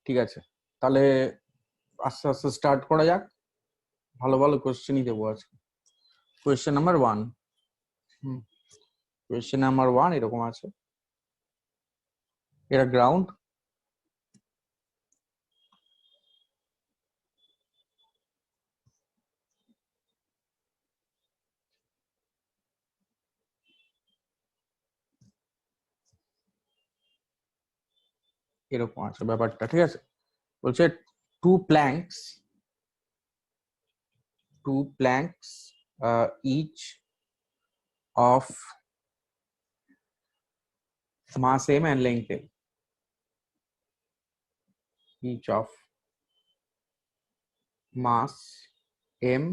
ঠিক আছে, তাহলে আস্তে আস্তে স্টার্ট করা যাক। ভালো ভালো কোশ্চেনই দেবো আজকে। কোয়েশ্চেন নাম্বার 1, কোয়েশ্চেন নাম্বার 1 এরকম আছে। এটা গ্রাউন্ড, এরকম আছে ব্যাপারটা, ঠিক আছে। বলছে two planks each of mass m and length l, each of mass m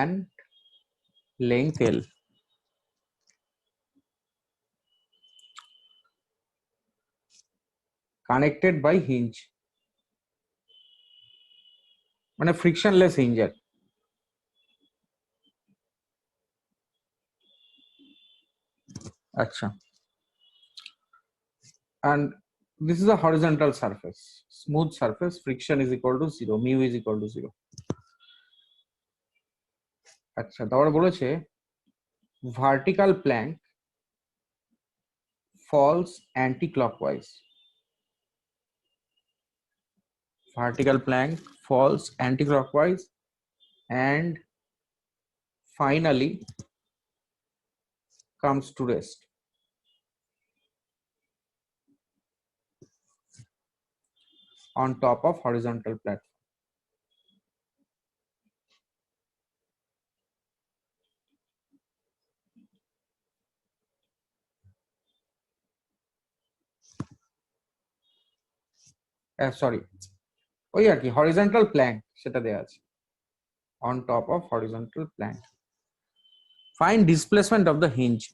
and length l connected by hinge, মানে frictionless hinge আর। আচ্ছা, and this is a horizontal surface, smooth surface, friction is equal to 0, mu is equal to 0। আচ্ছা, তারপরে বলেছে vertical plank falls anti-clockwise, vertical plank falls anti-clockwise and finally comes to rest on top of horizontal platform। Sorry, ওই আর কি horizontal Planck সেটা দেয়া আছে, on top of horizontal plank, find displacement of the hinge।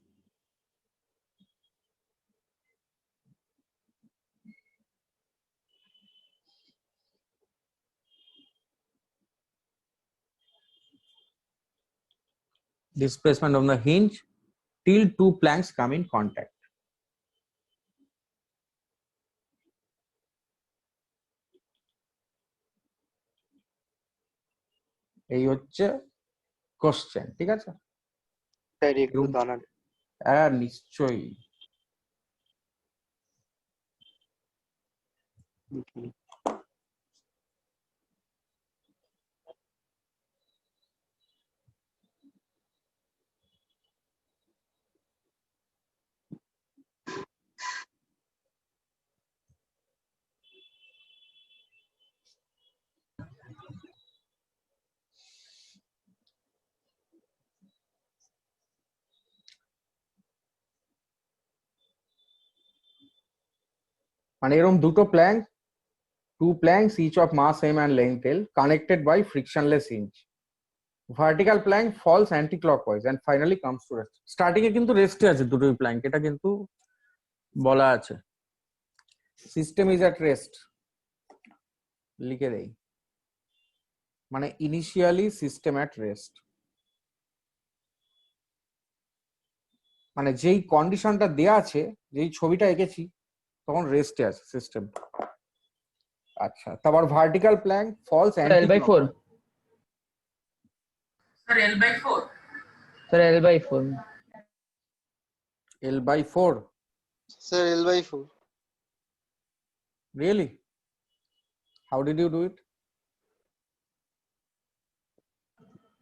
Displacement of the hinge till two planks come in contact। এই হচ্ছে question, ঠিক আছে। Sir একটু দাঁড়ান। হ্যাঁ নিশ্চয়ই। মানে এরকম দুটো Planck, two planks each of mass m and length l connected by frictionless hinge, vertical plank falls anti-clockwise and finally comes to rest। Starting এ কিন্তু রেস্টে আছে দুটোই প্ল্যাঙ্ক, এটা কিন্তু বলা আছে। সিস্টেম ইজ অ্যাট রেস্ট লিখে দেই, মানে ইনিশিয়ালি সিস্টেম অ্যাট রেস্ট, মানে যেই কন্ডিশনটা দেয়া আছে, যেই ছবিটা এঁকেছি তখন রেস্টে আছে সিস্টেম। আচ্ছা, তারপর vertical plank falls L/4 Sir, L/4. sir, L/4 L/4 sir L/4 really, how did you do it?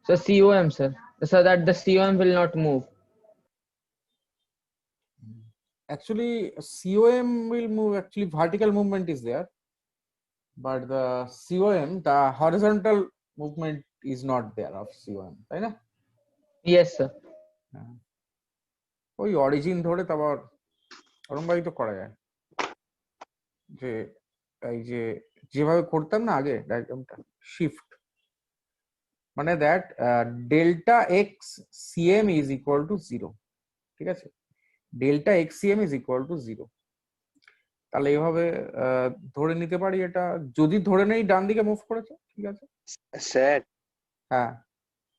so COM sir, so that the COM will not move। Actually COM will move, actually vertical movement is there, but the COM, the horizontal movement is not there of COM, তাই না? yes sir। ওই origin ধরে তারপর ওরম ভাবেই তো করা যায়, যে এই যে যেভাবে করতাম না আগে ডায়াগ্রামটা, শিফট, মানে that delta x CM is equal to 0, ঠিক আছে, delta x CM is equal to 0। তাহলে এইভাবে ধরে নিতে পারি এটা, যদি ধরে নেই ডান দিকে মুভ করেছে, ঠিক আছে। স্যার হ্যাঁ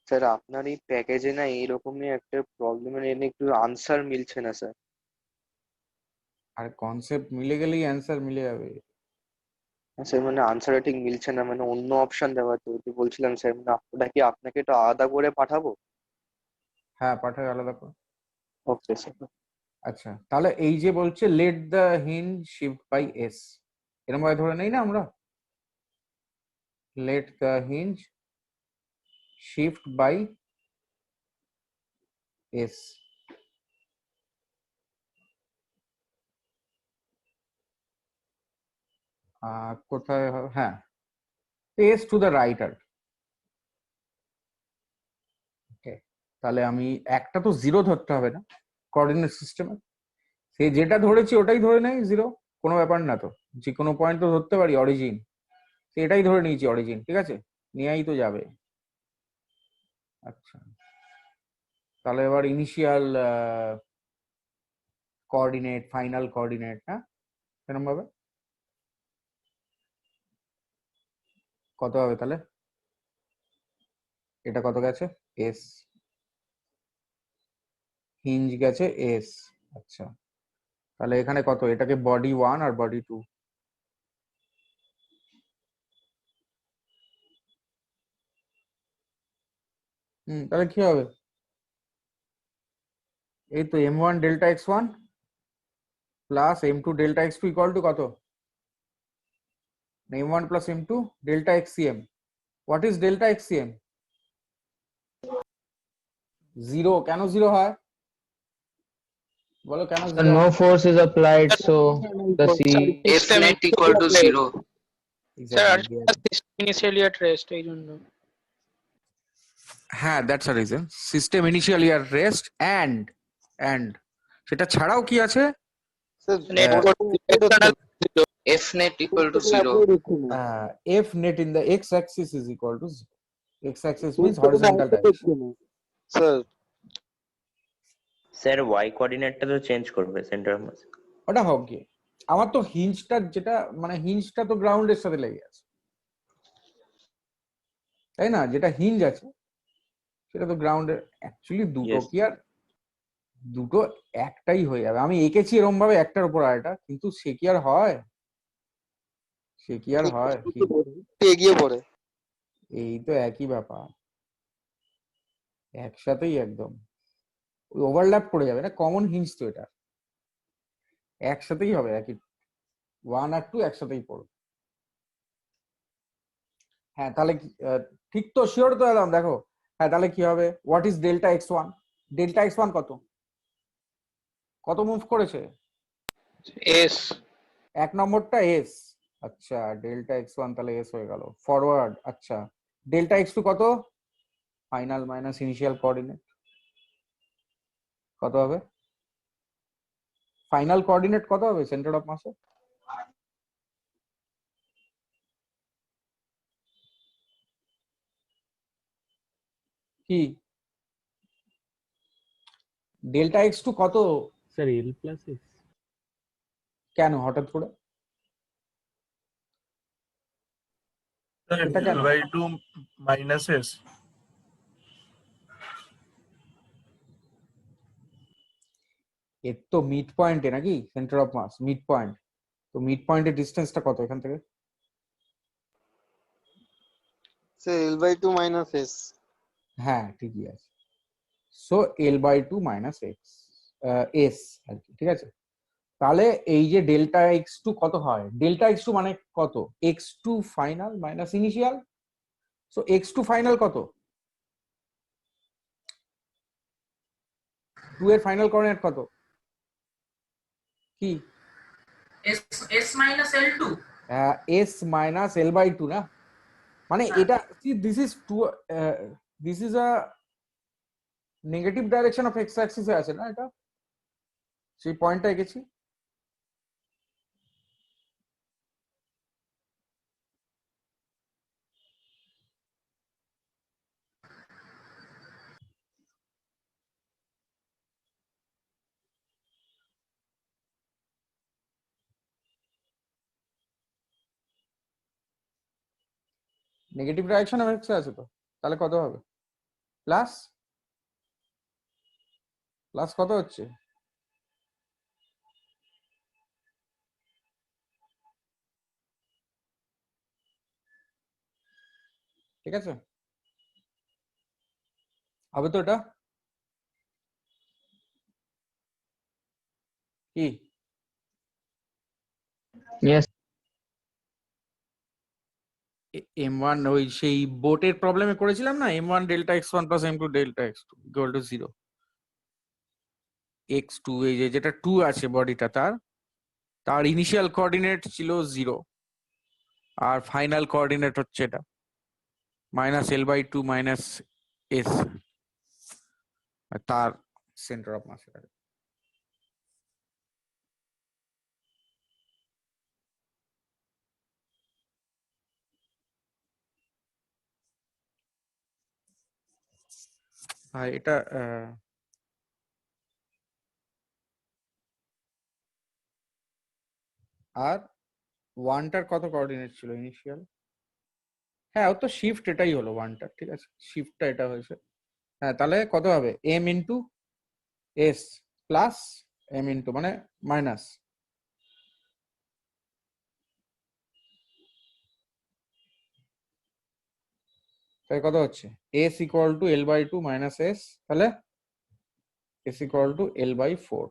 স্যার আপনার এই প্যাকেজে না এইরকমই একটা প্রবলেমের এনে একটু আনসার মিলছে না স্যার। আর কনসেপ্ট মিলে গেলেই অ্যান্সার মিলে যাবে। স্যার মানে আনসারটা ঠিক মিলছে না, মানে অন্য অপশন দেওয়া, তো বলছিলাম স্যার মানে ওটা কি আপনাকে একটু আলাদা করে পাঠাবো? হ্যাঁ, পাঠায় আলাদা করে। Okay sir. আচ্ছা, তাহলে এই যে বলছে let the hinge shift by S, এরকম ভাবে ধরে নেই না আমরা, let the hinge shift by S. কোথায় হ্যাঁ, এস টু দ্য রাইট আর। ওকে, তাহলে আমি একটা তো জিরো ধরতে হবে না কোঅর্ডিনেট সিস্টেমে, সে যেটা ধরেছি ওটাই ধরে নেই জিরো, কোনো ব্যাপার না তো, যে কোনো পয়েন্ট তো ধরতে পারি, অরিজিন, এটাই ধরে নিয়েছি অরিজিন, ঠিক আছে, নিয়েই তো যাবে। আচ্ছা, তাহলে এবার ইনিশিয়াল কোঅর্ডিনেট, ফাইনাল কোঅর্ডিনেট, হ্যাঁ এরকম ভাবে কত হবে তাহলে, এটা কত গেছে এস, হিঞ্জ গেছে এস। আচ্ছা, তাহলে এখানে কত, এটাকে বডি 1 আর বডি 2, তাহলে কি হবে, এই তো m1 delta x1 plus m2 delta x2 equal to কত, m1 plus m2 delta xcm। What is delta xcm? Zero. কেন জিরো হয় বলো, কেন So জিরো no হয়? force is applied, so the C. F net equal to zero. Sir exactly, initially at rest এই জন্য। হ্যাঁ that's a reason, system initially are rest and সেটা ছাড়াও কি আছে, net F net equal to zero. f net in the x axis is equal to 0. X axis means horizontal direction. Sir sir Y কোঅর্ডিনেটটা তো change করবে centre of মাস। ওটা হোক গিয়ে, আমার তো হিঞ্জটা যেটা মানে হিঞ্জটা তো গ্রাউন্ডের সাথে লেগে আছে, তাই না, যেটা হিঞ্জ আছে সেটা তো গ্রাউন্ডের, অ্যাকচুয়ালি দুটো Yes. কি আর, দুটো একটাই হয়ে যাবে, আমি এঁকেছি এরকম ভাবে একটার উপর আরেকটা, কিন্তু সে কি আর হয়, সে কি আর হয় কি, এগিয়ে পড়ে। এই তো একই ব্যাপার, একসাথেই একদম ওই ওভারল্যাপ করে যাবে না, কমন হিঞ্জ তো এটা, একসাথেই হবে, একই 1 আর 2 একসাথেই পড়বে। হ্যাঁ তাহলে ঠিক তো, শিওর তো এলাম, দেখো হ্যাঁ তাহলে কি হবে, what is delta x1, delta x1 কত, কত মুভ করেছে, এস এক নম্বরটা এস। আচ্ছা, ডেল্টা x1 তাহলে এস হয়ে গেল ফরওয়ার্ড। আচ্ছা, ডেল্টা x2 কত, ফাইনাল মাইনাস ইনিশিয়াল কোঅর্ডিনেট, কত হবে, ফাইনাল কোঅর্ডিনেট কত হবে সেন্টার অফ মাসে, কি ডেল্টা x2 কত, স্যার এল প্লাস এক্স। কেন হঠাৎ করে, এটা কেন, L/2 minus S. এর তো মিড পয়েন্টে নাকি, centre of mass mid point, তো মিড পয়েন্টের ডিস্টেন্সটা কত এখান থেকে, স্যার L/2 মাইনাস এস। হ্যাঁ ঠিকই আছে, so L/2 minus X S আর কি, ঠিক আছে। তাহলে এই যে ডেল্টা x2 কত হয়, ডেল্টা x2 মানে কত, x2 final minus initial, so x2 final কত, 2 এর ফাইনাল কোঅর্ডিনেট কত, কি S minus L2. s minus L/2 না, মানে এটা this is to, this is a negative direction of X অ্যাক্সিসে আছে না, এটা সেই পয়েন্টটা এঁকেছি, নেগেটিভ ডাইরেকশন অফ এক্স আছে তো, তাহলে কত হবে, প্লাস প্লাস কত হচ্ছে, ঠিক আছে, হবে তো এটা কি? Yes. M1 ওই সেই বোটের প্রবলেমে করেছিলাম না, M1 delta x1 plus M2 delta x2 equal two 0, x2 এই যে যেটা 2 আছে বডিটা, তার ইনিশিয়াল কোঅর্ডিনেট ছিল 0 আর ফাইনাল কোঅর্ডিনেট হচ্ছে এটা -L/2 মাইনাস s, আর তার সেন্টার অফ মাস এটা। আর এটা আর ওয়ানটার কত কোঅর্ডিনেট ছিল ইনিশিয়াল? হ্যাঁ, ও তো শিফট এটাই হলো ওয়ানটার, ঠিক আছে, শিফটটা এটা হয়েছে। হ্যাঁ, তাহলে কত হবে? m into s plus m into মানে মাইনাস, তাই কত হচ্ছে? s equal to L/2 minus s, তাহলে s ইকুয়াল টু L/4,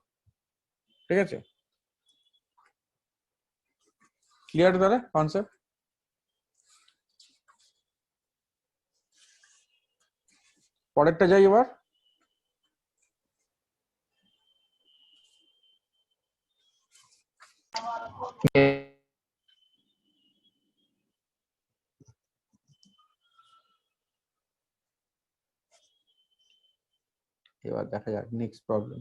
ঠিক আছে? ক্লিয়ার তাহলে কনসেপ্ট? পরেরটা যাই এবার। Yeah. এবার দেখা যাক নেক্সট প্রবলেম।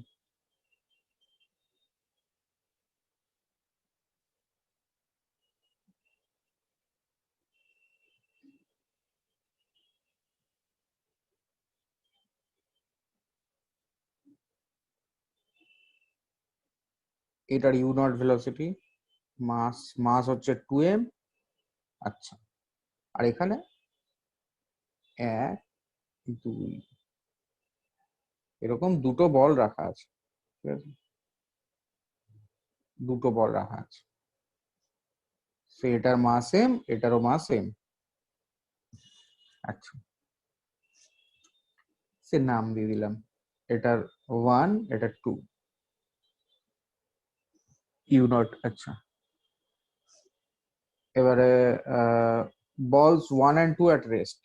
এটার ইউ নট ভেলোসিটি, মাস হচ্ছে 2m, আচ্ছা, আর এখানে 1 2 এরকম দুটো বল রাখা আছে, ঠিক আছে, দুটো বল রাখা আছে, সো এটার মাস সেম, এটারও মাস সেম। আচ্ছা, সে নাম দিয়ে দিলাম, এটার 1 এটার 2, ইউ নট। আচ্ছা, এবারে balls 1 and 2 at rest,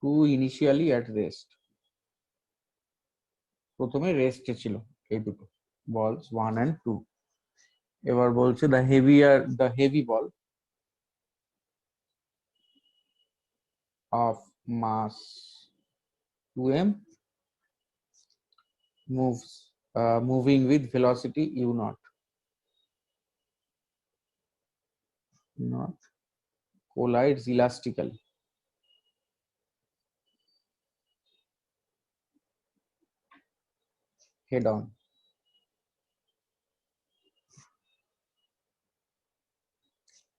2 initially at rest, প্রথমে রেস্টে ছিল এই দুটো balls 1 and 2। এবার বলছে the heavy ball of mass 2m moving with velocity u naught collides elastically head on.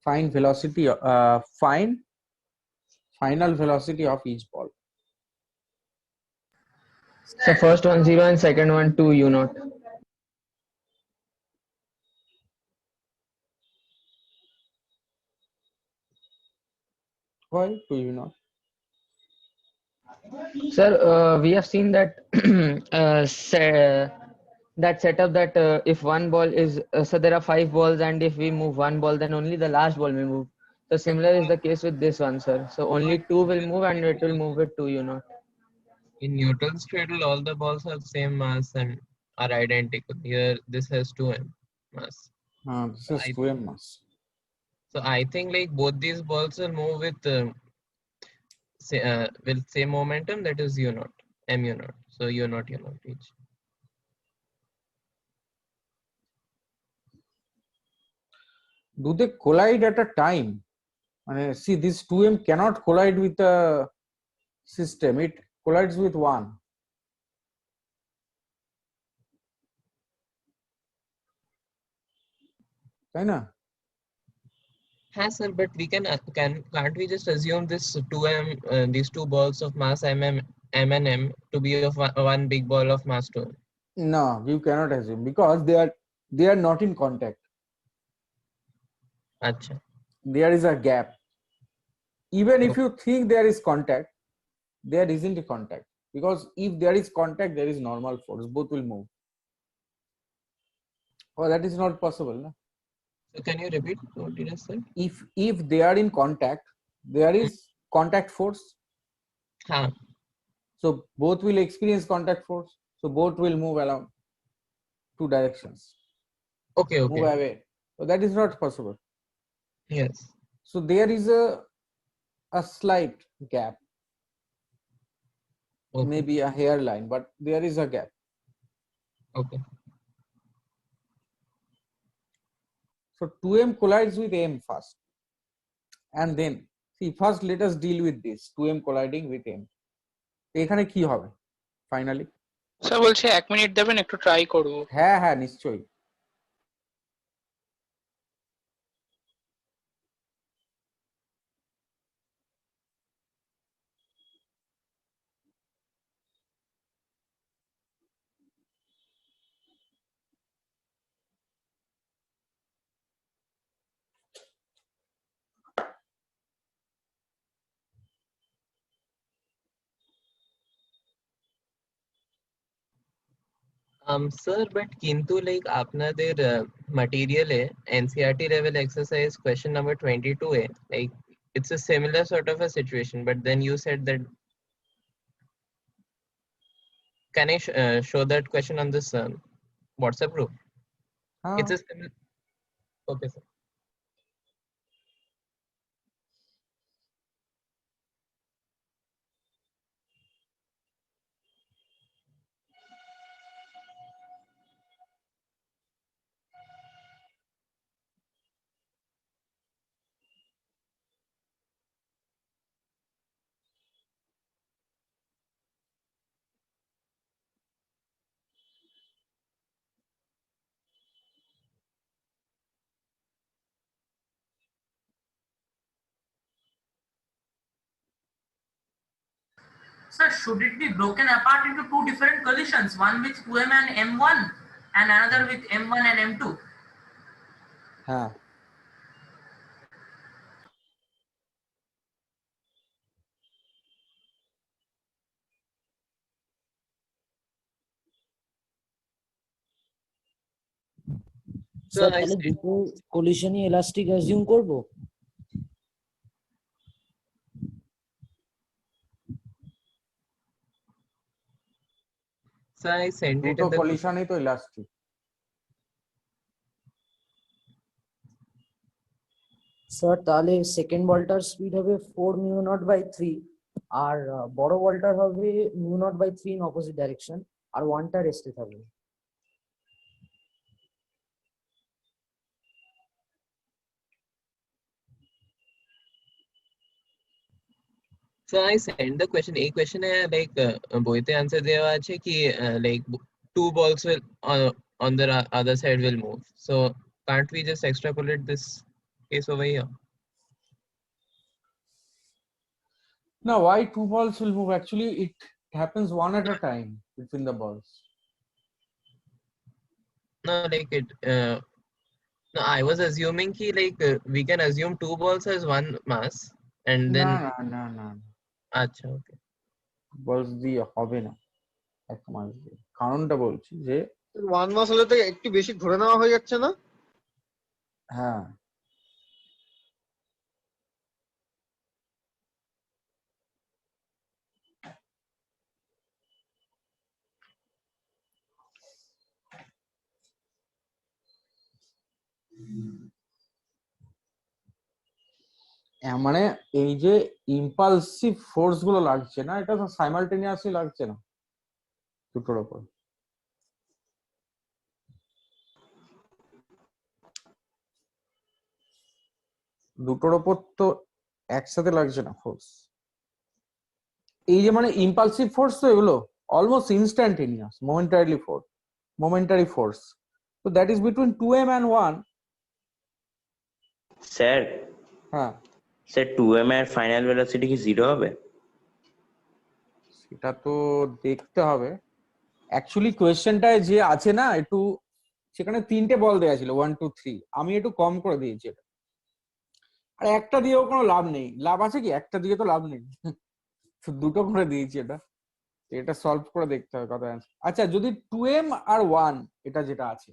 Find final velocity of each ball. So first one 0 and second one 2 u naught. Why 2 u naught? Sir, we have seen that that setup that if one ball is so there are 5 balls, and if we move one ball, then only the last ball will move. So similar is the case with this one, sir. So only 2 will move, and it will move with 2 u naught. In Newton's cradle, all the balls have same mass and are identical. Here, this has 2m mass. This is 2m mass. So I think like both these balls will move with same momentum, that is u naught, m u naught. So u naught each. Do they collide at a time? See, this 2m cannot collide with the system, it collides with 1. Right na? Yes, sir, but we can't we just assume this 2m these two balls of mass m and m to be of one big ball of mass 2m? No, you cannot assume, because they are not in contact. Acha. There is a gap. even if you think there is contact, there isn't a contact, because if there is contact, there is normal force, both will move. Well, that is not possible, no? So can you repeat what did I say? If they are in contact, there is contact force, Huh. so both will experience contact force, so both will move along two directions, Okay, move okay. away. So that is not possible. Yes. So there is a slight gap, Okay. maybe a hairline, but there is a gap. Okay. So 2m collides with m first, and then see, first let us deal with this 2m colliding with m. এখানে কি হবে finally? Sir বলছে 1 minute দেবেন, একটু try করব। হ্যাঁ হ্যাঁ নিশ্চয়ই। Sir, but kintu like আপনাদের material NCERT level exercise question number 22 like it's a similar sort of a situation, but then you said that can I show that question on this WhatsApp group? It's a similar. Okay, sir. Sir, should it be broken apart into two different collisions, one with 2m and m1 and another with m1 and m2? হ্যাঁ Sir, I তাহলে said, দুটো কলিশনই elastic assume করব? sir, I sent it দুটো in the কলিশনই তো elastic. Sir তাহলে second বলটার speed হবে 4μ0/3 আর বড় বলটার হবে μ0/3 ইন অপোজিট ডাইরেকশন, আর ওয়ানটা রেস্টে থাকবে। So I sent the question. A question like boite answer দেওয়া আছে কি like two balls will on the other side will move. So can't we just extrapolate this case over here? Now why two balls will move? Actually it happens one at a time between the balls. No, like it. No, I was assuming ki like we can assume two balls as one mass and then. না আচ্ছা, okay. balls দিয়ে হবে না এক মাস দিয়ে। কারণটা বলছি যে 1 মাস হলে তো একটু বেশি ধরে নেওয়া হয়ে যাচ্ছে না? হ্যাঁ মানে এই যে ইম্পালসিভ ফোর্স গুলো লাগছে না, এটা তো সাইমালটেনিয়াসলি লাগছে না দুটোর উপর। দুটোর উপর তো একসাথে লাগছে না ফোর্স। এই যে মানে ইম্পালসিভ ফোর্স তো এগুলো almost instantaneous momentary force, so that is between 2m and 1. Sir হ্যাঁ স্যার 2m এর ফাইনাল ভেলোসিটি কি 0 হবে? সেটা তো দেখতে হবে। অ্যাকচুয়ালি কোয়েশ্চেনটায় যে আছে না, একটু সেখানে তিনটে বল দেওয়া ছিল 1 2 3, আমি একটু কম করে দিয়েছি এটা। আর একটা দিয়েও কোনো লাভ নেই, লাভ আছে কি, একটা দিয়ে তো লাভ নেই। তো দুটো করে দিয়েছি, এটা সলভ করে দেখতে হবে কত অ্যান্সার। আচ্ছা, যদি 2m আর 1 এটা যেটা আছে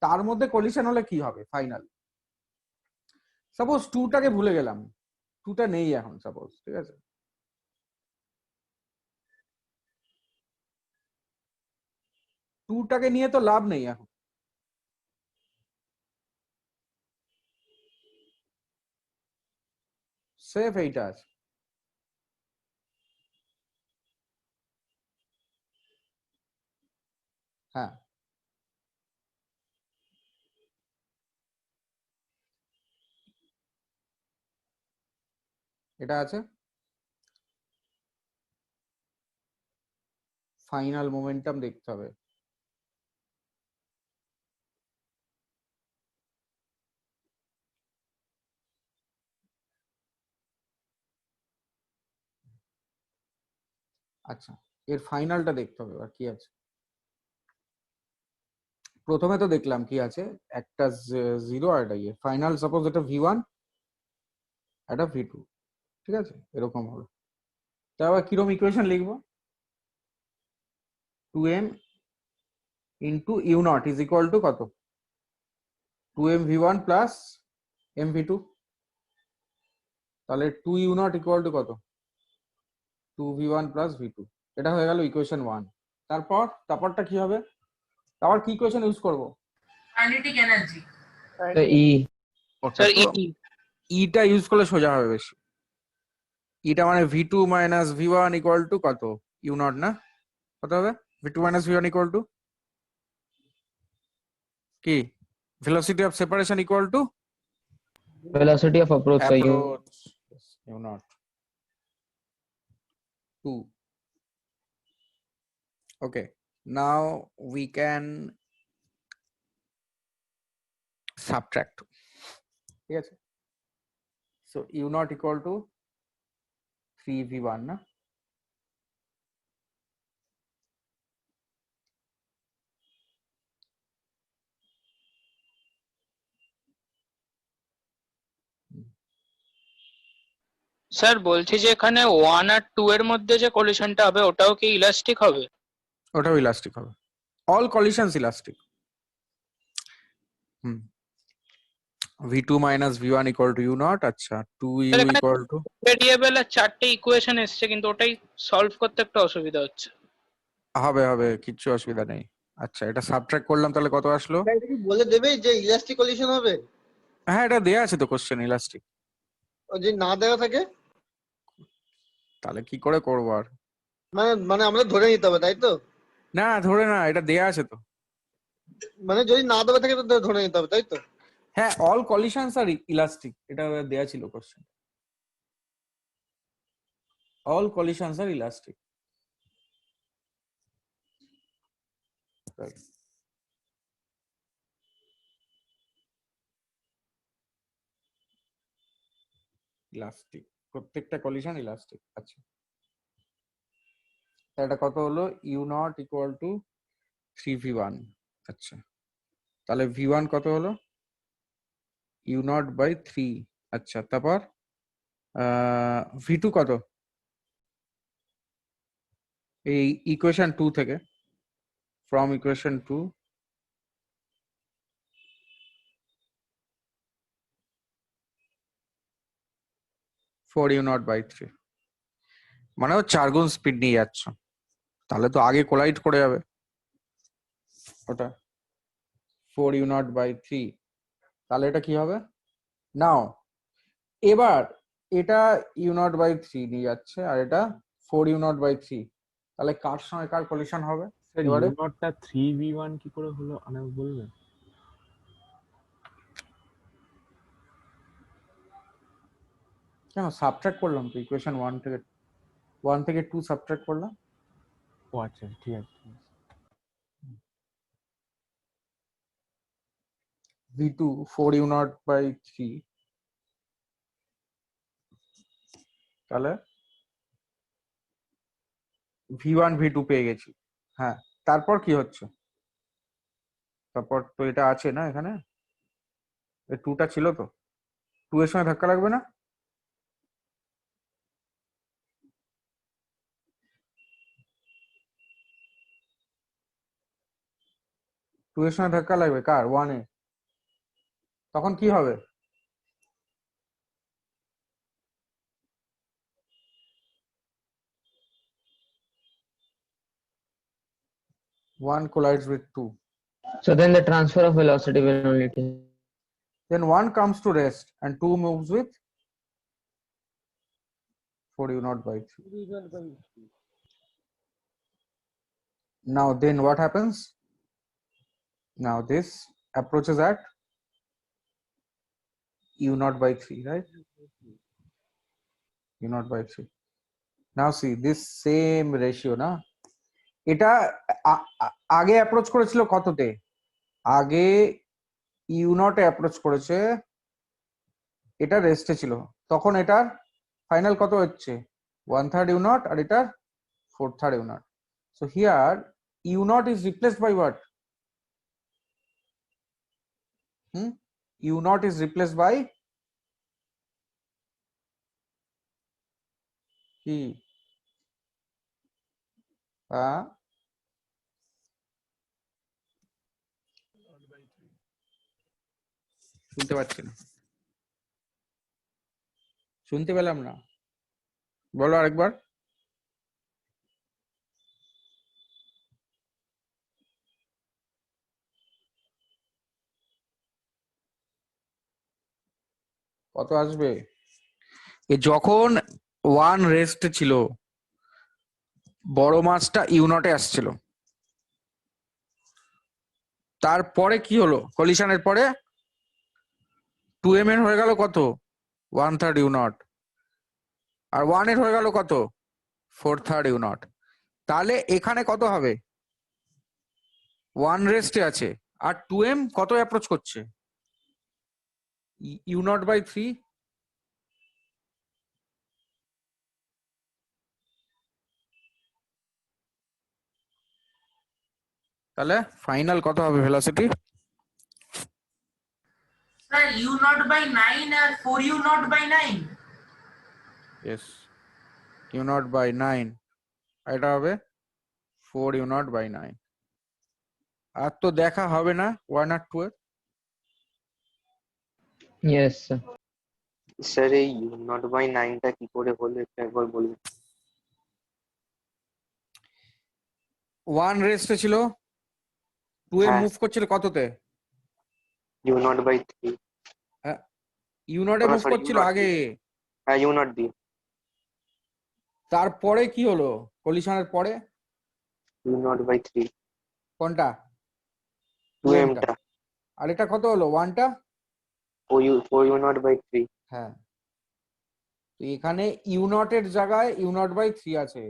তার মধ্যে কলিশন হলে কি হবে ফাইনাল? সাপোজ 2টাকে ভুলে গেলাম, 2টা নেই এখন সাপোজ, ঠিক আছে? টুটাকে নিয়ে তো লাভ নেই এখন। সেফ এইটা আছে। হ্যাঁ, এটা আছে। ফাইনাল মোমেন্টাম দেখতে হবে। আচ্ছা, এর ফাইনালটা দেখতে হবে আর কি আছে। প্রথমে তো দেখলাম কি আছে, একটা 0 আর একটা ইয়ে। ফাইনাল সাপোজ এটা v1, এটা v2, ঠিক আছে? এরকম হলো। তা আবার কিরকম ইকুয়েশন লিখবো? 2m into u not is equal to কত? 2m v1 plus m v2। তাহলে 2u নট ইকুয়াল টু কত? 2v1 plus v2। এটা হয়ে গেল ইকুয়েশন 1। তারপরটা কি হবে? তারপর কি ইকুয়েশন ইউজ করব? Kinetic energy. So E. Sir ইটা ইউজ করলে সোজা হবে বেশি। ইটা মানে v2 minus v1 equal to কত? u নট না? কত হবে? v2 minus v1 equal to কি? Velocity of separation equal to Velocity of approach. So U. approach, u নট 2. Okay, now we can subtract, ঠিক আছে? So u naught equal to 3v1 না? Sir বলছি যে এখানে 1 আর 2 এর মধ্যে যে কলিশনটা হবে ওটাও কি ইলাস্টিক হবে? ওটাও ইলাস্টিক হবে। All কলিশনস elastic. v2 minus v1 equal to u naught। আচ্ছা, 2u equal to ভেরিয়েবল আর চারটে ইকুয়েশন এসছে, কিন্তু ওটাই সলভ করতে একটু অসুবিধা হচ্ছে। হবে, কিচ্ছু অসুবিধা নেই। আচ্ছা, এটা সাবট্রাক্ট করলাম, তাহলে কত আসলো? এটা কি বলে দেবে যে ইলাস্টিক কলিশন হবে? হ্যাঁ, এটা দেয়া আছে তো কোশ্চেন, ইলাস্টিক। ও যদি না দেওয়া থাকে তাহলে কি করে করবো আর? মানে আমাদের ধরে নিতে হবে, তাই তো? না, ধরে না, এটা দেয়া আছে তো। মানে যদি না দেওয়া থাকে তো ধরে নিতে হবে, তাই তো? হ্যাঁ, অল কলিশনস আর ইলাস্টিক, এটা দেয়া ছিল question. All collisions are elastic. Elastic, প্রত্যেকটা কলিশন ইলাস্টিক। আচ্ছা, এটা কত হলো? u naught equal to 3v1। আচ্ছা, তাহলে v1 কত হলো? u naught by 3। আচ্ছা, তারপর v2 কত? এই ইকুয়েশন 2 থেকে, from equation 2 4u not by 3, মানে ও 4 গুণ স্পিড নিয়ে যাচ্ছ, তাহলে তো আগে কোলাইড করে যাবে ওটা। 4u নট বাই 3, তাহলে এটা কি হবে? নাও এবার এটা u নট বাই 3 নিয়ে যাচ্ছে, আর এটা 4u নট বাই 3, তাহলে কার সঙ্গে কার কলিশন হবে? স্যার এবারে ইউ নটটা 3v1 কি করে হলো আমাকে বলবেন? কেন সাবট্রাক্ট করলাম তো ইকুয়েশন 1 থেকে 2 সাবট্রাক্ট করলাম। ও আচ্ছা, ঠিক আছে। v2 4u নট বাই 3, তাহলে v1 v2 পেয়ে গেছি। হ্যাঁ, তারপর কি হচ্ছে? তারপর তো এটা আছে না, এখানে এই 2টা ছিল তো, 2 এর সঙ্গে ধাক্কা লাগবে না? টু এর সঙ্গে ধাক্কা লাগবে কার? 1 এ। তখন কি হবে? One collides with 2. So then the transfer of velocity will only take. Then 1 comes to rest and 2 moves with 4 u naught by 3. Now then what happens? Now this approaches at u naught by 3, right? u naught by 3. Now see this same ratio না, এটা আগে approach করেছিল কততে? আগে you নটে approach করেছে, এটা রেস্টে ছিল, তখন এটার ফাইনাল কত হচ্ছে? 1/3 ইউ নট আর এটার 4/3 u naught. So here u naught is replaced by what? U naught is replaced by কি? শুনতে পাচ্ছি না, শুনতে পেলাম না, বলো আরেকবার। কত আসবে? যখন 1 রেস্ট ছিল, বড় মাছটা ইউ নটে আসছিল, তারপরে কি হলো? কলিশনের পরে 2m এর হয়ে গেল কত? 1/3 ইউ নট, আর 1 এর হয়ে গেল কত? 4/3 ইউ নট। তাহলে এখানে কত হবে? 1 রেস্টে আছে আর 2m কত অ্যাপ্রোচ করছে? U not by 3। তাহলে ফাইনাল কত হবে velocity? Sir, u naught by 9 আর 4 u naught by 9. Yes, u naught by 9, এটা হবে 4 u naught by 9। আর তো দেখা হবে না 1 আর 2 এর। Yes, sir. স্যার এই ইউ নট বাই 9টা কি করে হলো একটু একবার বলুন। 1 রেস্টে ছিল, 2m হ্যাঁ। মুভ করছিল কততে? U not by 3। ইউ নটে মুভ sorry, করছিল U naught আগে, হ্যাঁ ইউ নট দিয়ে। তারপরে কি হলো কলিশনের পরে? U not by 3। কোনটা? 2m টা। টা। আর এটা কত হলো? 1 টা। 4 ইউ নট বাই 3। হ্যাঁ, তো এখানে ইউ নট এর জায়গায় ইউ নট বাই 3 আছে,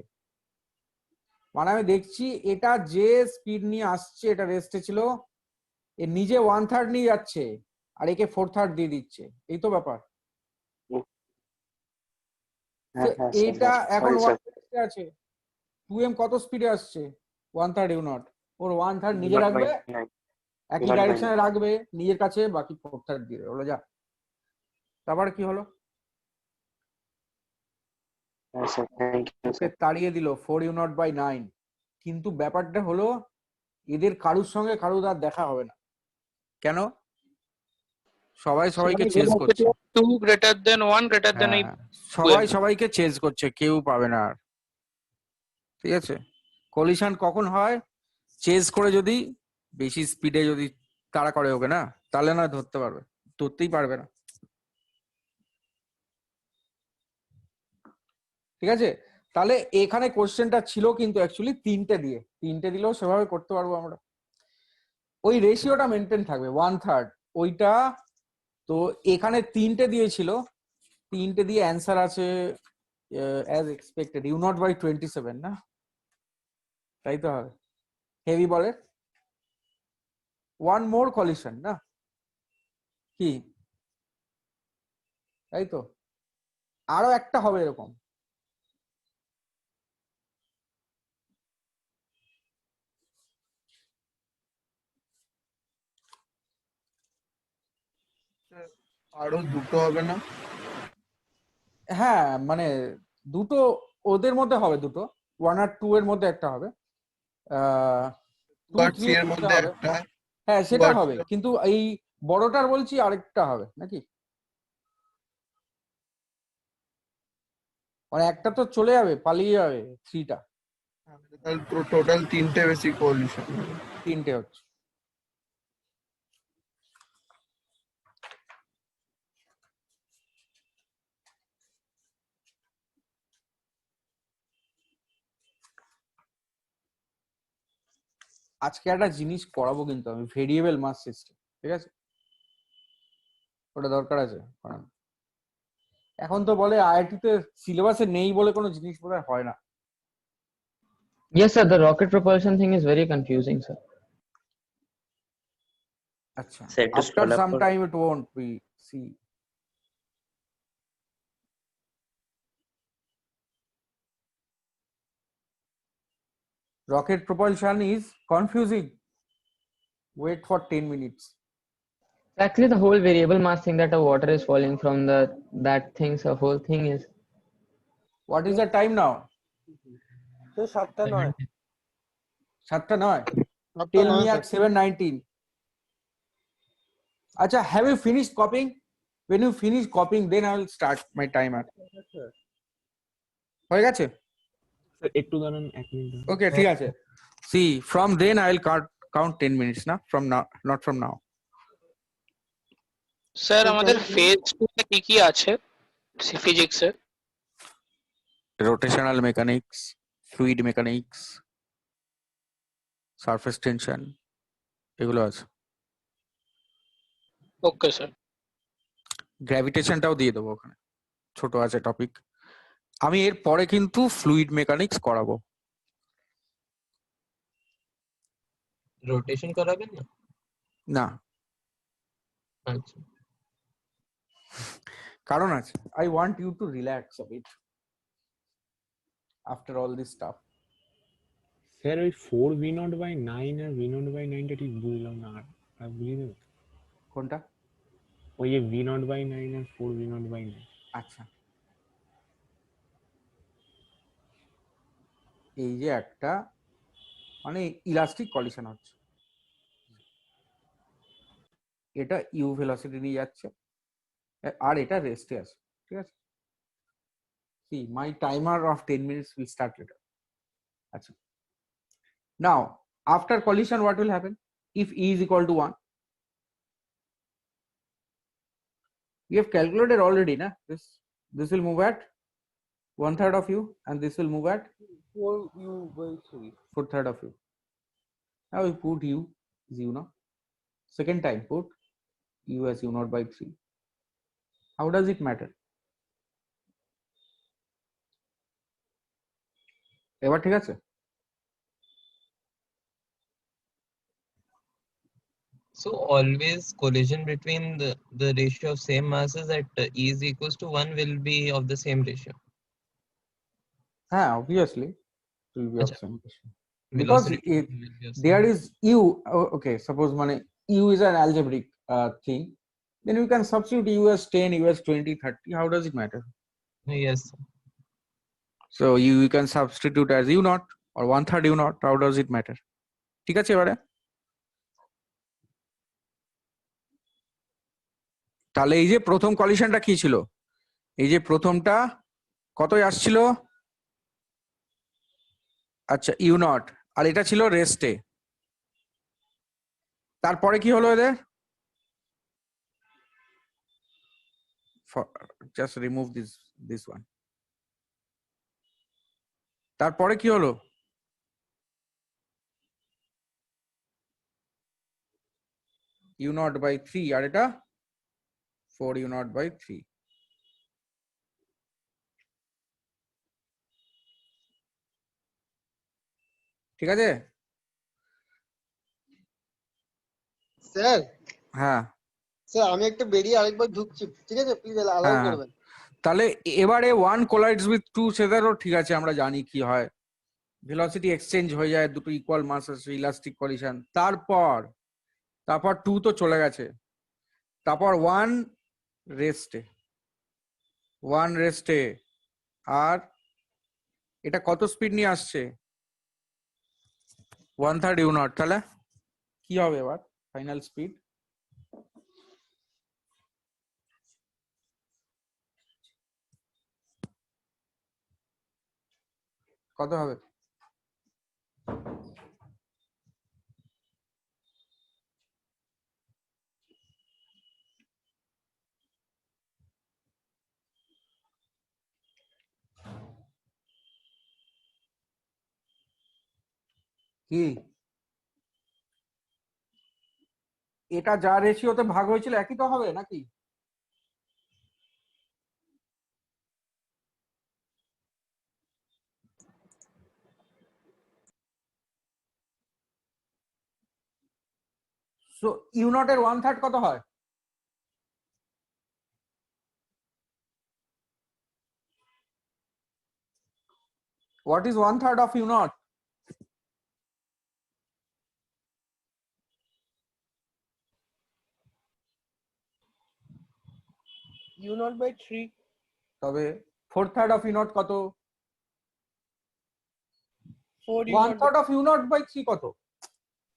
মানে আমি দেখছি এটা যে স্পিড নিয়ে আসছে, এটা রেস্টে ছিল, এ নিজে 1/3 নিয়ে যাচ্ছে আর একে 4/3 দিয়ে দিচ্ছে, এই তো ব্যাপার। হ্যাঁ হ্যাঁ স্যার, এইটা এখন সরি স্যার। 1 রেস্টে আছে, 2m কত স্পিডে আসছে? 1/3 ইউ নট, ওর 1/3 নিজে নট বাই রাখবে, 9। একই not by ডাইরেকশনে রাখবে নিজের কাছে, বাকি 4/3 দিয়ে দেবে, হলো যা। তারপরে কি হলো? হ্যাঁ sir, thank you okay sir. তাড়িয়ে দিল 4 ইউ নট বাই 9। কিন্তু ব্যাপারটা হলো এদের কারুর সঙ্গে কারুর আর দেখা হবে না। কেন? সবাই সবাইকে চেজ করছে। 2 greater than 1 greater than হ্যাঁ, 8। সবাই সবাইকে চেজ করছে, কেউ পাবে না আর। ঠিক আছে, কলিশন কখন হয়? চেজ করে যদি বেশি স্পিডে যদি তাড়া করে ওকে না, তাহলে না ধরতে পারবে, ধরতেই পারবে না। ঠিক আছে, তাহলে এখানে কোশ্চেনটা ছিল কিন্তু অ্যাকচুয়ালি 3টে দিয়ে, 3টে দিলেও সেভাবে করতে পারবো আমরা। ওই রেশিওটা মেনটেন থাকবে 1/3 ওইটা। তো এখানে 3টে দিয়েছিল, 3টে দিয়ে অ্যান্সার আছে as expected u not by 27 না, তাই তো হবে। হেভি বলে 1 মোর কলিশন না কি, তাই তো? আরো একটা হবে এরকম। আরো দুটো হবে না? হ্যাঁ মানে দুটো ওদের মধ্যে হবে, দুটো 1 আর 2 এর মধ্যে একটা হবে, 2 আর 3 3 এর এর মধ্যে মধ্যে হবে। একটা, হ্যাঁ 2 সেটা আর হবে, 3 কিন্তু এই বড়টার বলছি আরেকটা হবে নাকি, মানে একটা তো চলে যাবে, পালিয়ে যাবে 3টা, তাহলে টোটাল 3টে বেশি কোলিশন। 3টে হচ্ছে। আজকে একটা জিনিস পড়াবো কিন্তু আমি, ভেরিয়েবল মাস সিস্টেম, ঠিক আছে, ওটা দরকার আছে পড়ানো। এখন তো বলে আইআইটি তে সিলেবাসে নেই বলে কোনো জিনিস বোধহয় হয় না। Yes, sir. The rocket propulsion thing is very confusing, sir. আচ্ছা, স্যার একটু আফটার scroll up সাম করুন। Time it won't be see. Rocket propulsion is confusing. Wait for 10 minutes. Actually, the whole variable mass thing that a water is falling from that thing, so whole thing is. What is the time now? 7:09. 7:09. Tell me at 7:19. Acha, have you finished copying? When you finish copying, then I will start my timer. হয়ে গেছে? Sir একটু দাঁড়ান, 1 minute দাঁড়ান। Okay, ঠিক আছে. See, from then I will count 10 minutes না, from now, not from now. Sir আমাদের phase 2 তে কি কি আছে ফিজিক্সে? Rotational mechanics, fluid mechanics, surface tension, এগুলো আছে। Okay sir. গ্র্যাভিটেশনটাও দিয়ে দেবো ওখানে, ছোট আছে টপিক। আমি এর পরে কিন্তু ফ্লুইড মেকানিক্স করাবো। রোটেশন করাবেন না? না, আচ্ছা। কারণ আছে, I want you to relax a bit after all this stuff. Sir ওই 4v0/9 আর v0/9 টা ঠিক বুঝলাম না, আর বুঝিয়ে দেবেন? কোনটা? ওই যে v0/9 আর 4v0/9। আচ্ছা, এই যে একটা মানে ইলাস্টিক কলিশন হচ্ছে, এটা ইউ ভেলোসিটি নিয়ে যাচ্ছে আর এটা রেস্টে আছে, ঠিক আছে। See, my timer of 10 minutes will start later. আচ্ছা, now after collision what will happen if E is equal to 1? We have calculated already, na? This will move at 1/3 of u and this will move at 4u/3. 4/3 of u. Now we put u is u naught. Second time put u as u0/3. How does it matter? এবার ঠিক আছে? So always collision between the ratio of same masses at E is equals to 1 will be of the same ratio. হ্যাঁ, obviously it will be of আচ্ছা, same ratio. Because velocity if will be of same there ratio. is u, okay, suppose মানে u is an algebraic thing, then you can substitute u as 10, u as 20, 30. How does it matter? Yes. So you can substitute as u naught or 1/3 u naught. How does it matter? ঠিক আছে এবারে? তাহলে এই যে প্রথম কলিশনটা কি ছিল? এই যে প্রথমটা কতই আসছিল? আচ্ছা, ইউ নট, আর এটা ছিল রেস্টে। তারপরে কি হলো এদের? Just remove this one. তারপরে কি হলো? u0/3 আর এটা 4u0/3। ঠিক আছে? স্যার, হ্যাঁ স্যার আমি একটা বেরিয়ে আরেকবার ঢুকছি, ঠিক আছে, প্লিজ অ্যালাউ হ্যাঁ, করবেন। তাহলে এবারে 1 collides with 2 সেটারও ঠিক আছে, আমরা জানি কি হয়, ভেলোসিটি এক্সচেঞ্জ হয়ে যায়, দুটো ইকুয়াল মাস আছে, ইলাস্টিক কলিশন। তারপর 2 তো চলে গেছে, তারপর রেস্টে, 1 রেস্টে, আর এটা কত স্পিড নিয়ে আসছে? 1/3 ইউ নট। তাহলে কি হবে এবার ফাইনাল স্পিড? কত হবে? কি এটা যা রেশিওতে ভাগ হয়েছিল একই তো হবে নাকি? সো ইউ নট এর 1/3 কত হয়? What is 1/3 of U naught? U naught by 3. তবে 4/3 of U naught কত? 4 U naught 1/3 of U naught by 3 কত?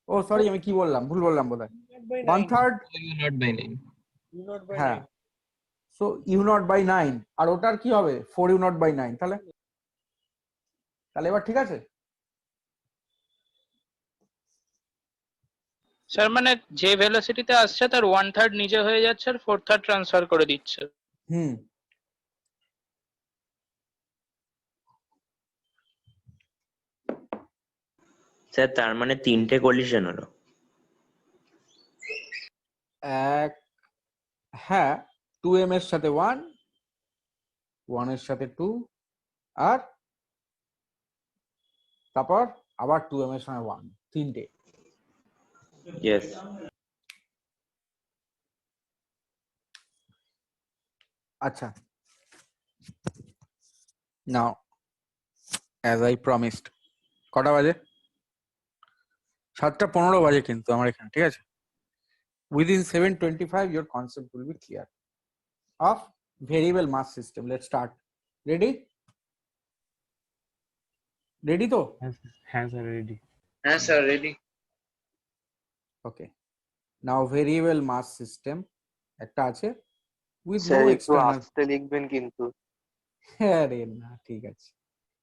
ও সরি, আমি কি বললাম, ভুল বললাম বোধহয়। by 1/3 U naught by 9. U naught by হ্যাঁ, 9. সো U naught by 9, আর ওটার কি হবে? 4 U naught by 9। তাহলে তাহলে এবার ঠিক আছে? স্যার মানে যে ভেলোসিটিতে আসছে তার 1/3 নিজে হয়ে যাচ্ছে আর 4/3 ট্রান্সফার করে দিচ্ছে। হুম, স্যার তার মানে 3টে কলিশন হলো। এক, হ্যাঁ, 2m এর সাথে 1, 1 এর সাথে 2, আর তারপর আবার 2m এর সাথে 1, 3টে। ইয়েস। আচ্ছা, নাও অ্যাজ আই প্রমিসড, কটা বাজে? 7:15 বাজে কিন্তু আমার এখানে, ঠিক আছে? Within 7:25 your concept will be clear of variable mass system. Let's start. Ready? Ready তো? হ্যাঁ স্যার রেডি। হ্যাঁ sir ready. Okay. Now variable mass system একটা আছে with স্যার no একটু external. আস্তে লিখবেন কিন্তু। আরে না, ঠিক আছে।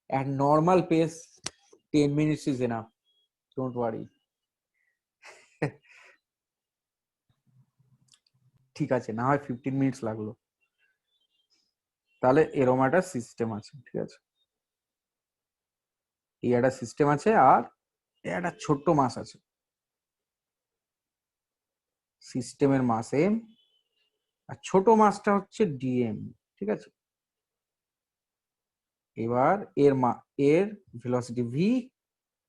At normal pace 10 minutes is enough. Don't worry. ঠিক আছে, না হয় 15 মিনিটস লাগলো। তাহলে এরকম একটা সিস্টেম আছে, ঠিক আছে? এই একটা সিস্টেম আছে আর একটা ছোট্ট মাস আছে। সিস্টেমের মাস এম আর ছোট মাসটা হচ্ছে ডিএম, ঠিক আছে? এবার এর ভেলোসিটি ভি,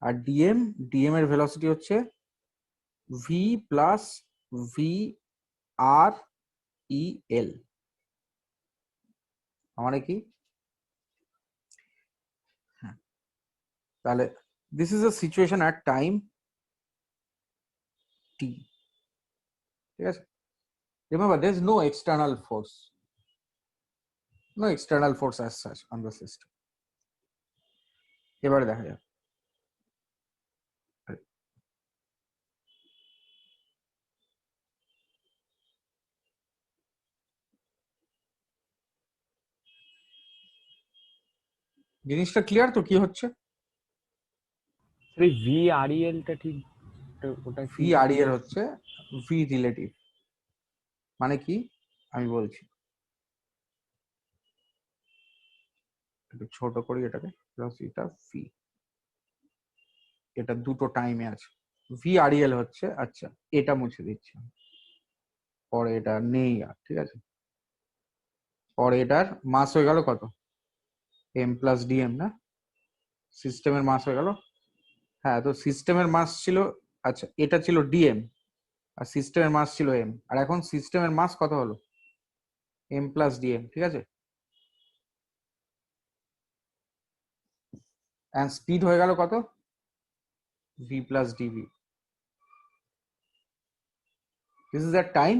আর ডিএম এর ভেলোসিটি হচ্ছে v plus v R E L. মানে কি? হ্যাঁ, তাহলে this is a situation at time T, ঠিক আছে? Remember, there is no external force. No external force as such on the system. এবারে দেখা যাক। জিনিসটা ক্লিয়ার তো কি হচ্ছে? এই ভি আর টা ঠিক ওটা ভি আর এর হচ্ছে ভি রিলেটিভ। মানে কি আমি বলছি, একটু ছোট করি এটাকে, প্লাস এটা ভি, এটা দুটো টাইমে আছে। ভি আর এল হচ্ছে, আচ্ছা এটা মুছে দিচ্ছি, পরে এটা নেই আর, ঠিক আছে? পরে এটার মাস হয়ে গেল কত? এম প্লাস ডিএম, না? সিস্টেমের মাস হয়ে গেল। হ্যাঁ, তো সিস্টেমের মাস ছিল, আচ্ছা এটা ছিল ডিএম আর সিস্টেমের মাস ছিল এম, আর এখন সিস্টেমের মাস কত হলো? এম প্লাস ডিএম, ঠিক আছে? এন্ড স্পিড হয়ে গেল কত? V plus dv. This is the time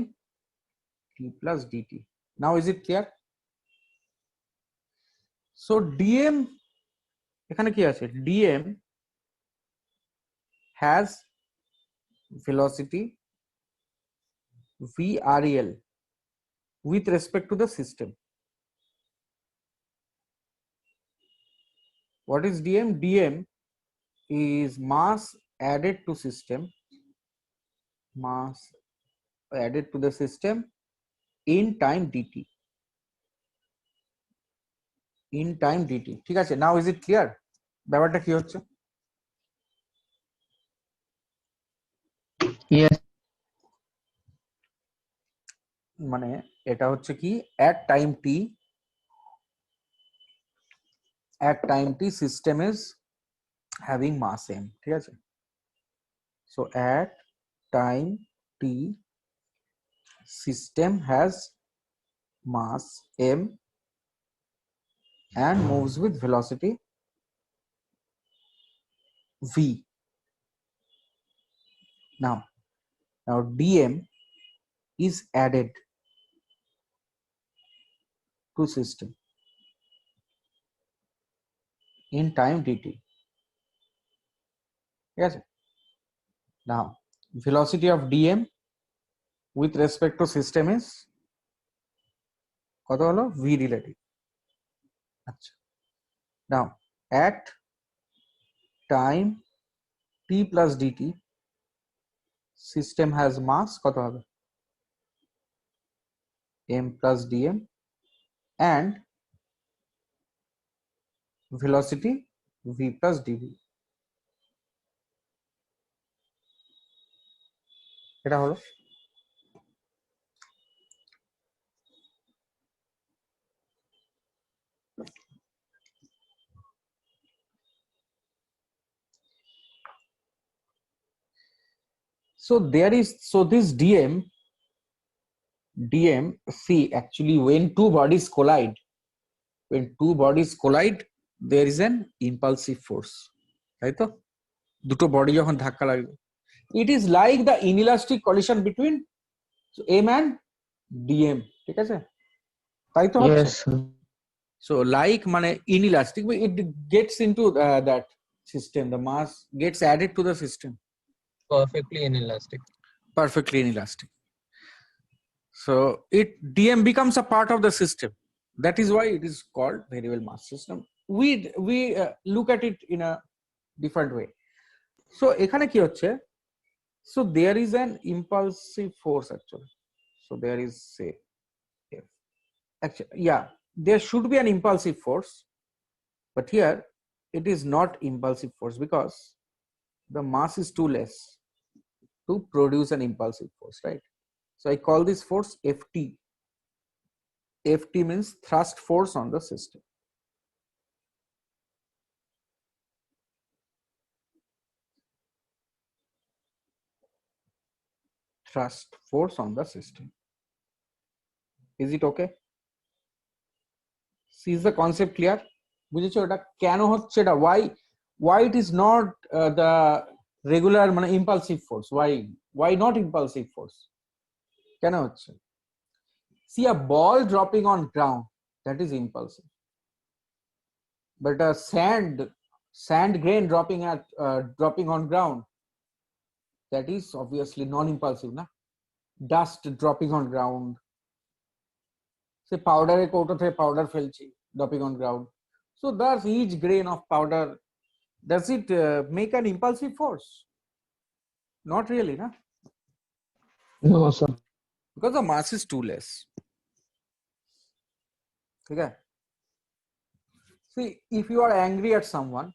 t plus dt. Now is it clear? So dm এখানে কি আছে? dm has velocity vrel with respect to the system. What is dm? dm is mass added to system, mass added to the system in time dt, in time dt. ঠিক আছে, now is it clear? ব্যাপারটা কি হচ্ছে? Yes. মানে এটা হচ্ছে কি at time t system is having mass m, ঠিক আছে? So at time t system has mass m and moves with velocity v. Now dm is added to system in time dt. Yes. Now velocity of dm with respect to system is কত হলো? v relative. আচ্ছা, now at time t plus dt system has mass কত হবে? m plus dm and velocity v plus dv. এটা হলো so there is, so this dm see, actually when two bodies collide, there is an impulsive force, তাই তো? দুটো body যখন ধাক্কা লাগবে, it is like the inelastic collision between m and dm, ঠিক আছে? তাই তো হচ্ছে? Yes, sir. So like মানে inelastic, but it gets into that system, the mass gets added to the system. Perfectly inelastic. Perfectly inelastic. So dm becomes a part of the system. That is why it is called variable mass system. We look at it in a different way. So এখানে কি হচ্ছে? So there is an impulsive force actually. So there is, say, actually, yeah, there should be an impulsive force, but here it is not impulsive force because the mass is too less to produce an impulsive force, right? So I call this force ft. ft means thrust force on the system. Thrust force on the system. Is it okay? See, is the concept clear? বুঝেছো এটা কেন হচ্ছে? এটা why it is not the regular মানে impulsive force? Why not impulsive force? কেন হচ্ছে? See, a ball dropping on ground, that is impulsive, but a sand grain dropping on ground, that is obviously non-impulsive, na? Dust dropping on ground, say powder কৌটো থেকে powder ফেলছি, dropping on ground, so does each grain of powder, does it make an impulsive force? Not really, na? No, sir. Because the mass is too less. Okay. See, if you are angry at someone,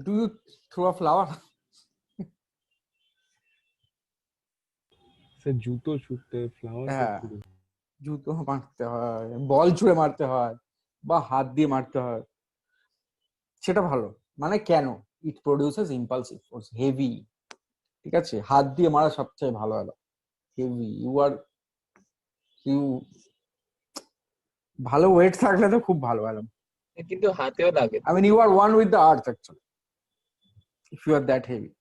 do you throw a flower? Sir জুতো ছুটতে, flower হ্যাঁ, জুতো মারতে হয়, বল ছুঁড়ে মারতে হয়, বা হাত দিয়ে মারতে হয়, সেটা ভালো। মানে কেন? ইট প্রডিউসেস ইম্পালসিভ ফোর্স, হেভি, ঠিক আছে? হাত দিয়ে মারা সবচেয়ে ভালো হলো, হেভি, ইউ ভালো ওয়েট থাকলে তো খুব ভালো হলো। কিন্তু হাতেও লাগে। I mean, you are one with the earth actually, if you are that heavy.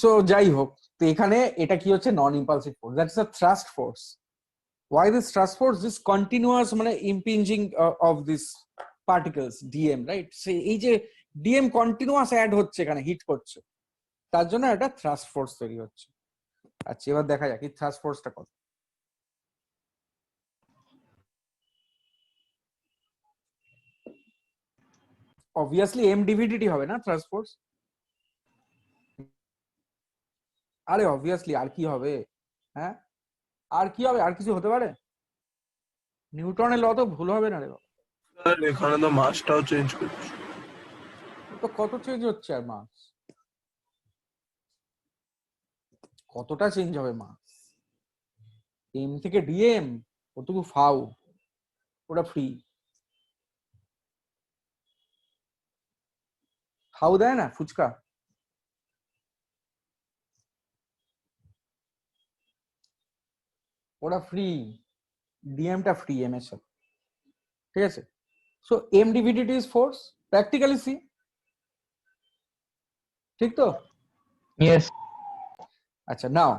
So যাই হোক, তো এখানে এটা কি হচ্ছে, non impulsive force, that's a thrust force. Why this thrust force? This continuous মানে impinging of this particles dm, right? সেই এই যে dm continuous অ্যাড হচ্ছে এখানে, হিট করছে, তার জন্য একটা thrust force তৈরি হচ্ছে। আচ্ছা, এবার দেখা যাক এই thrust forceটা কত। obviously m dvdt হবে না thrust force? আরে obviously আর কি হবে, হ্যাঁ আর কি হবে, আর কিছু হতে পারে? নিউটনের ল তো ভুল হবে না রে বাবা। স্যার এখানে তো মাসটাও চেঞ্জ করছে। তো কত চেঞ্জ হচ্ছে আর মাস, কতটা চেঞ্জ হবে মাস? এম থেকে ডিএম ওটুকু ফাউ, ওটা ফ্রি। ফাউ দেয় না ফুচকা, ওটা ফ্রি, ডিএমটা ফ্রি এম এর সাথে, ঠিক আছে? So m d v d t is force, practically see, ঠিক তো? Yes. আচ্ছা, নাও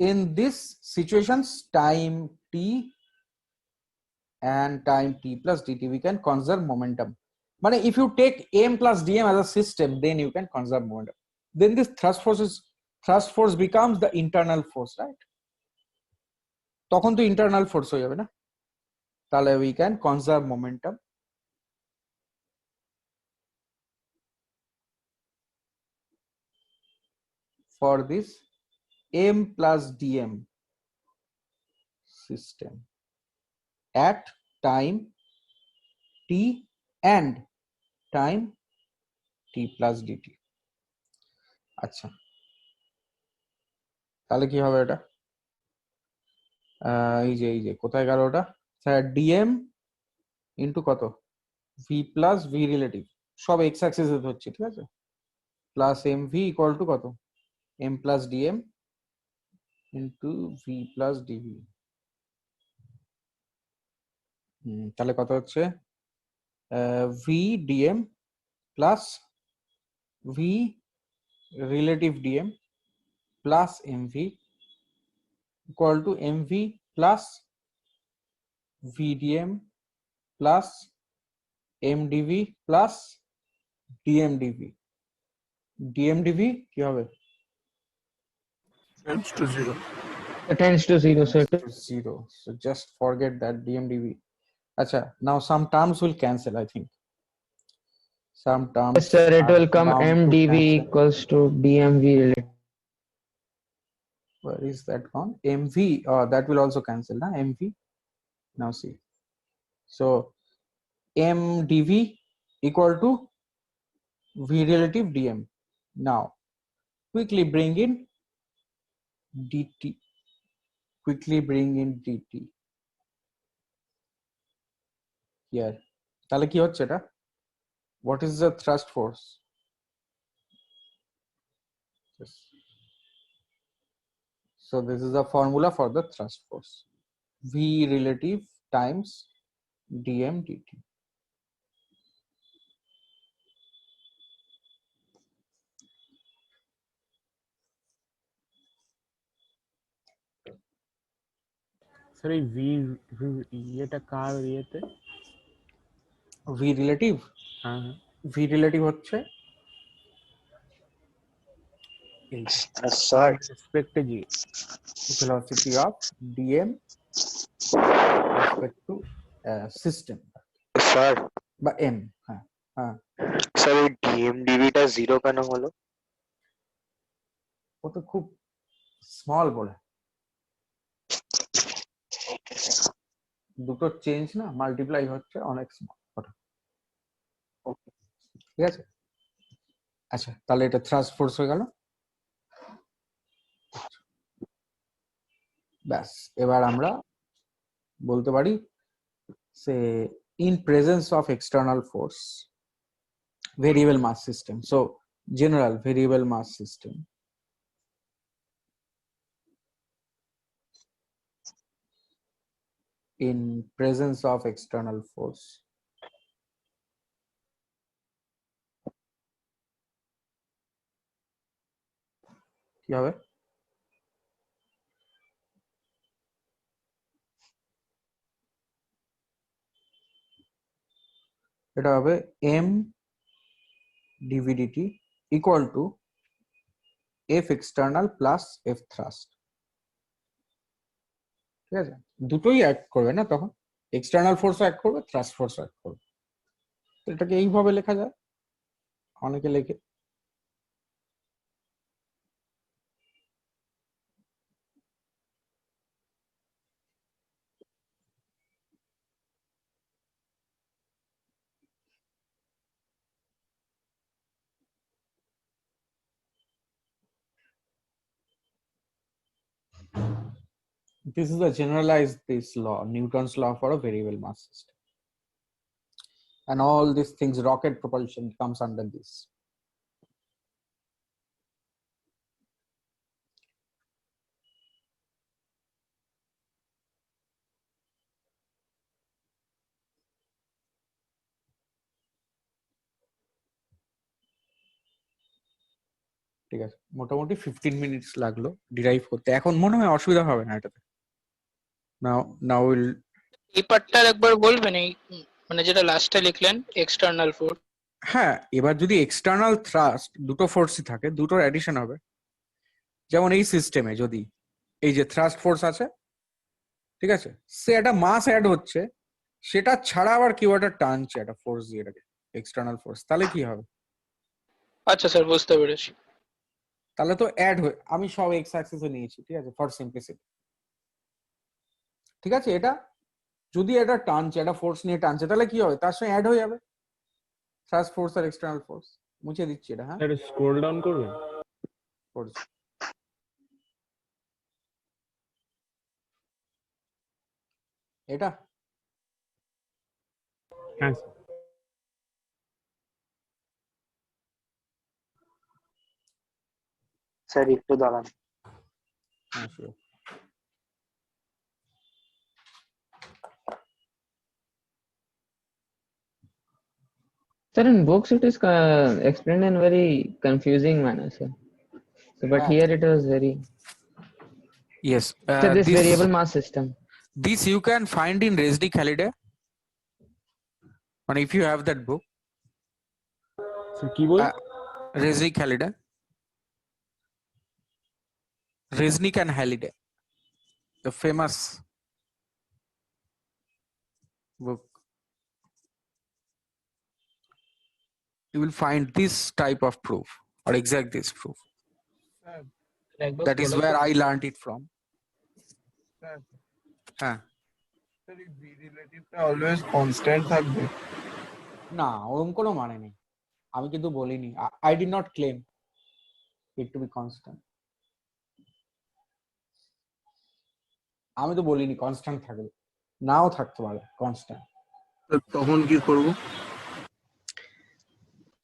in this situations time t and time t plus dt we can conserve momentum. মানে if you take m plus dm as a system, then you can conserve momentum. Then this thrust force becomes the internal force, right? তখন তো internal force হয়ে যাবে না, তাহলে we can conserve momentum for this m plus dm system at time t and time t plus dt. আচ্ছা, তাহলে কি হবে এটা? এই যে কোথায় গেল ওটা, স্যার ডিএম ইন্টু কত, ভি প্লাস ভি রিলেটিভ, সব এক্স অ্যাক্সিস এ হচ্ছে, ঠিক আছে? Plus m v equal to কত, m plus dm into v plus dv. তাহলে কত হচ্ছে, v dm plus v relative dm plus m v equal to m v plus v dm plus m dv plus dm dv. Dm dv কি হবে? Tends to 0. It tends to 0, so it To 0. So just forget that DMDV. Acha, now some terms will cancel, I think. Some terms yes, sir, it are will come bound to mdv cancel. equals to dmv related. Where is that gone? MV, that will also cancel, na? MV. Now see. So MDV equal to V relative DM. Now quickly bring in DT. Quickly bring in DT. Here. তাহলে কি হচ্ছে এটা? What is the thrust force? Yes. So this is the formula for the thrust force. V relative times dm dt. Sir এই V ইয়েটা কার ইয়েতে? V relative, হ্যাঁ হ্যাঁ, V relative হচ্ছে স্যার রেসপেক্টে জি। velocity of dm respect to system sir বা m. হ্যাঁ হ্যাঁ, স্যার ওই ডিএমডিভিটা 0 কেন হলো? ও তো খুব স্মল বলে, দুটো চেঞ্জ না মাল্টিপ্লাই হচ্ছে, অনেক স্মল ওটা, ঠিক আছে? আচ্ছা, তাহলে এটা থ্রাস্ট ফোর্স হয়ে গেল। ব্যাস, এবার আমরা বলতে পারি সে in presence of external force, variable mass system. So general variable mass system, in presence of external force, কি হবে? এটা হবে m dvdt equal to f external plus f thrust। ঠিক আছে, দুটোই অ্যাক্ট করবে না তখন, এক্সটার্নাল ফোর্সও অ্যাক্ট করবে, থ্রাস্ট ফোর্সও অ্যাক্ট করবে। তো এটাকে এইভাবে লেখা যায়, অনেকে লেখে this is a generalized this law, Newton's law for a variable mass system, and all these things, rocket propulsion comes under this। ঠিক আছে, মোটামুটি 15 মিনিটস লাগলো ডিরাইভ করতে, এখন মনে হয় অসুবিধা হবে না এটাতে। নাও উইল এই পার্টটা একবার বলবেন, এই মানে যেটা লাস্টে লিখলেন এক্সটার্নাল ফোর্স। হ্যাঁ, এবার যদি এক্সটার্নাল থ্রাস্ট দুটো ফোর্সই থাকে, দুটোর অ্যাডিশন হবে। যেমন এই সিস্টেমে যদি এই যে থ্রাস্ট ফোর্স আছে, ঠিক আছে, সে একটা মাস অ্যাড হচ্ছে, সেটা ছাড়া আবার কেউ একটা টানছে একটা ফোর্স দিয়ে, এটাকে এক্সটার্নাল ফোর্স, তাহলে কি হবে? আচ্ছা স্যার, বুঝতে পেরেছি। তাহলে তো অ্যাড হয়ে, আমি সব এক্স অ্যাক্সিসে নিয়েছি, ঠিক আছে, ফর সিম্পলিসিটি। ঠিক আছে, এটা যদি এটা টানছে, একটা ফোর্স নিয়ে টানছে, তাহলে কি হবে? তার সঙ্গে অ্যাড হয়ে যাবে থ্রাস্ট ফোর্স আর এক্সটার্নাল ফোর্স। মুছে দিচ্ছি এটা। হ্যাঁ, এটা স্ক্রল ডাউন করবেন। করছি। এটা হ্যাঁ স্যার একটু দাঁড়ান। হ্যাঁ sure। Sir, in books it is explained in very confusing manner, sir. So, but Yeah. here it was very. Yes, So this variable mass system. this you can find in Resnick-Halliday, and if you have that book, কি বল? Resnick-Halliday, Resnick and Halliday, the famous book, you will find this type of proof, or exact this proof. That is where I learned it from. হ্যাঁ, sir এই v রিলেটিভটা always constant থাকবে? না, ওরকম কোনো মানে নেই, আমি কিন্তু বলিনি, I did not claim it to be constant. আমি তো বলিনি কনস্ট্যান্ট থাকবে, নাও থাকতে পারে কনস্ট্যান্ট। তখন কি করব?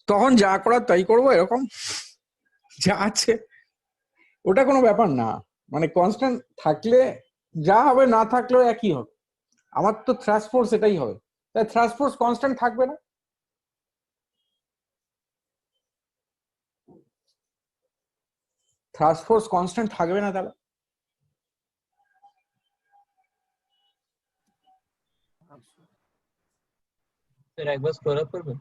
তখন যা করার তাই করবো, এরকম যা আছে ওটা কোনো ব্যাপার না, মানে কনস্ট্যান্ট থাকলে যা হবে, না থাকলেও একই হবে। আমার তো থ্রাস্ট ফোর্স এটাই হবে, তাই থ্রাস্ট ফোর্স কনস্ট্যান্ট থাকবে না। থ্রাস্ট ফোর্স কনস্ট্যান্ট থাকবে না, তাহলে স্যার একবার স্ক্রল আপ করবেন।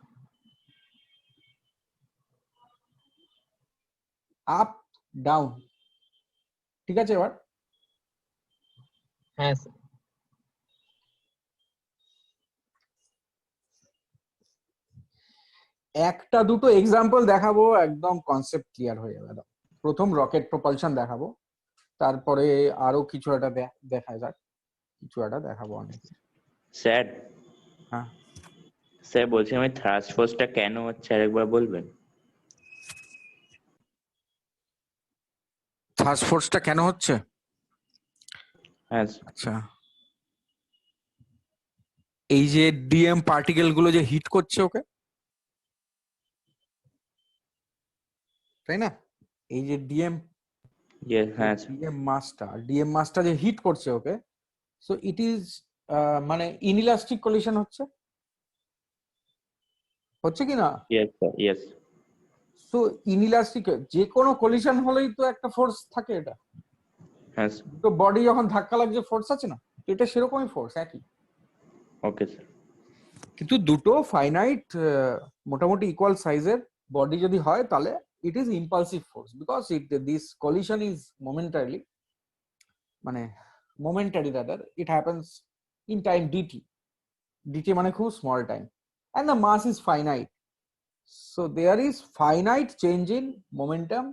আপ ডাউন, ঠিক আছে। এবার হ্যাঁ স্যার। একটা দুটো এক্সাম্পল দেখাবো, একদম কনসেপ্ট ক্লিয়ার হয়ে যাবে। প্রথম রকেট প্রপালশন দেখাবো, তারপরে আরো কিছু একটা দেখা যাক, কিছু একটা দেখাবো অনেক। স্যার, হ্যাঁ স্যার বলছি আমি থ্রাস্ট ফোর্সটা কেন হচ্ছে আরেকবার বলবেন? থ্রাস্ট ফোর্সটা কেন হচ্ছে? হ্যাঁ আচ্ছা, এই যে ডিএম পার্টিকেল গুলো যে হিট করছে ওকে, তাই না? এই যে ডিএম হ্যাঁ ডিএম মাসটা যে হিট করছে ওকে, সো ইট ইজ মানে ইনইলাস্টিক কলিশন হচ্ছে কি না? Yes sir, yes. So inelastic যে কোনো কলিশন হলেই তো একটা ফোর্স থাকে, এটা হ্যাঁ তো বডি যখন ধাক্কা লাগছে ফোর্স আছে না, তো এটা সেরকমই ফোর্স একই। Okay sir. কিন্তু দুটো ফাইনাইট মোটামুটি ইকুয়াল সাইজের বডি যদি হয় তাহলে it is impulsive force, because this collision is momentarily, মানে momentary rather, it happens in time dt মানে খুব small time, and the mass is finite, so there is finite change in momentum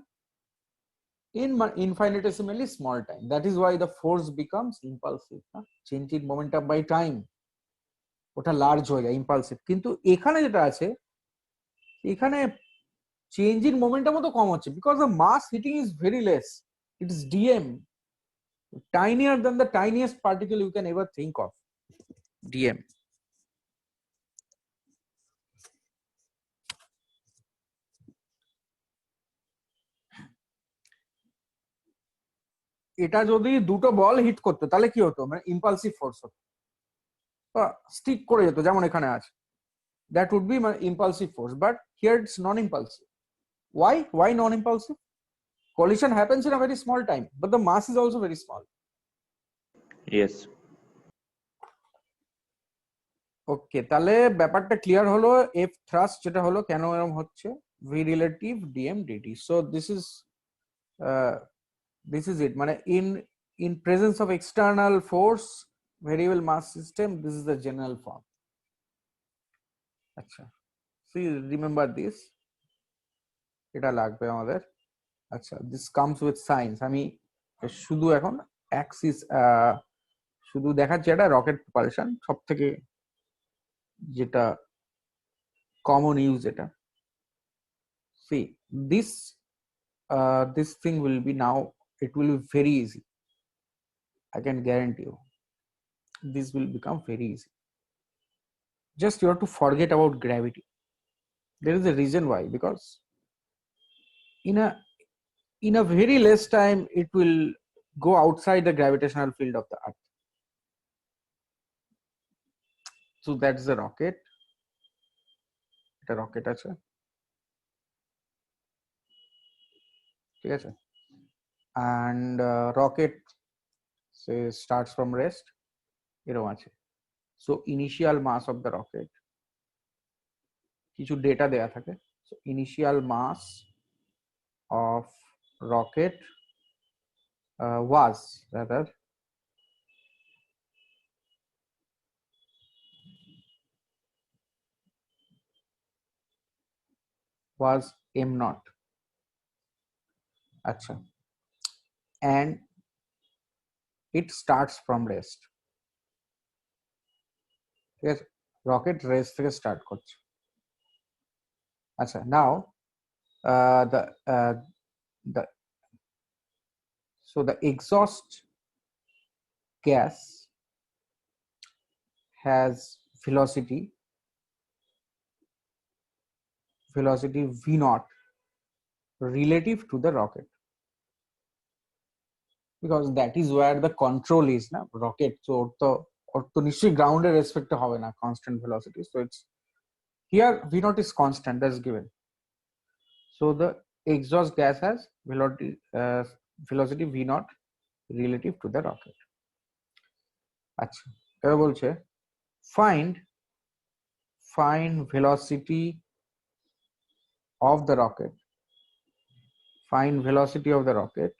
in infinitesimally small time. That is why the force becomes impulsive. Change in momentum by time ওটা large হয়ে যায়, impulsive. কিন্তু এখানে যেটা আছে, এখানে change in মোমেন্টামও তো কম হচ্ছে, because the mass hitting is very less, it is dm, tinier than the tiniest particle you can ever think of, dm. এটা যদি দুটো বল হিট করতো তাহলে কি হতো, মানে ইম্পালসিভ ফোর্স হতো, স্টিক করে যেত যেমন এখানে আছে, that would be my impulsive force, but here it's non-impulsive. Why non-impulsive? Collision happens in a very small time, but the mass is also very small. Yes. Okay, তাহলে ব্যাপারটা clear হলো। F thrust যেটা হলো কেন এরকম হচ্ছে, v relative dm dt. So this is it, মানে in presence of external force variable mass system, this is the general form. আচ্ছা, see, remember this, এটা লাগবে আমাদের। আচ্ছা, this comes with signs, আমি শুধু এখন অ্যাক্সিস শুধু দেখাচ্ছি, এটা রকেট প্রপালশন সব থেকে যেটা কমন ইউজ এটা। see this thing will be now, it will be very easy, I can guarantee you this will become very easy. Just you have to forget about gravity. There is a reason why, because in a very less time it will go outside the gravitational field of the earth. So that's the rocket, এটা rocket আছে, ঠিক আছে, and rocket say starts from rest, এরকম আছে। so initial mass of the rocket, কিছু data দেয়া থাকে, so initial mass of rocket was m naught. আচ্ছা, and it starts from rest, ঠিক আছে, রকেট রেস্ট থেকে স্টার্ট করছে। আচ্ছা, now the exhaust gas has velocity v naught relative to the rocket, because that is where the control is na rocket, so ওর তো নিশ্চয়ই গ্রাউন্ডের রেসপেক্টে হবে না, constant velocity, so it's here v naught is constant, that's given, so the exhaust gas has velocity v naught relative to the rocket. আচ্ছা, এবার বলছে find velocity of the rocket, find velocity of the rocket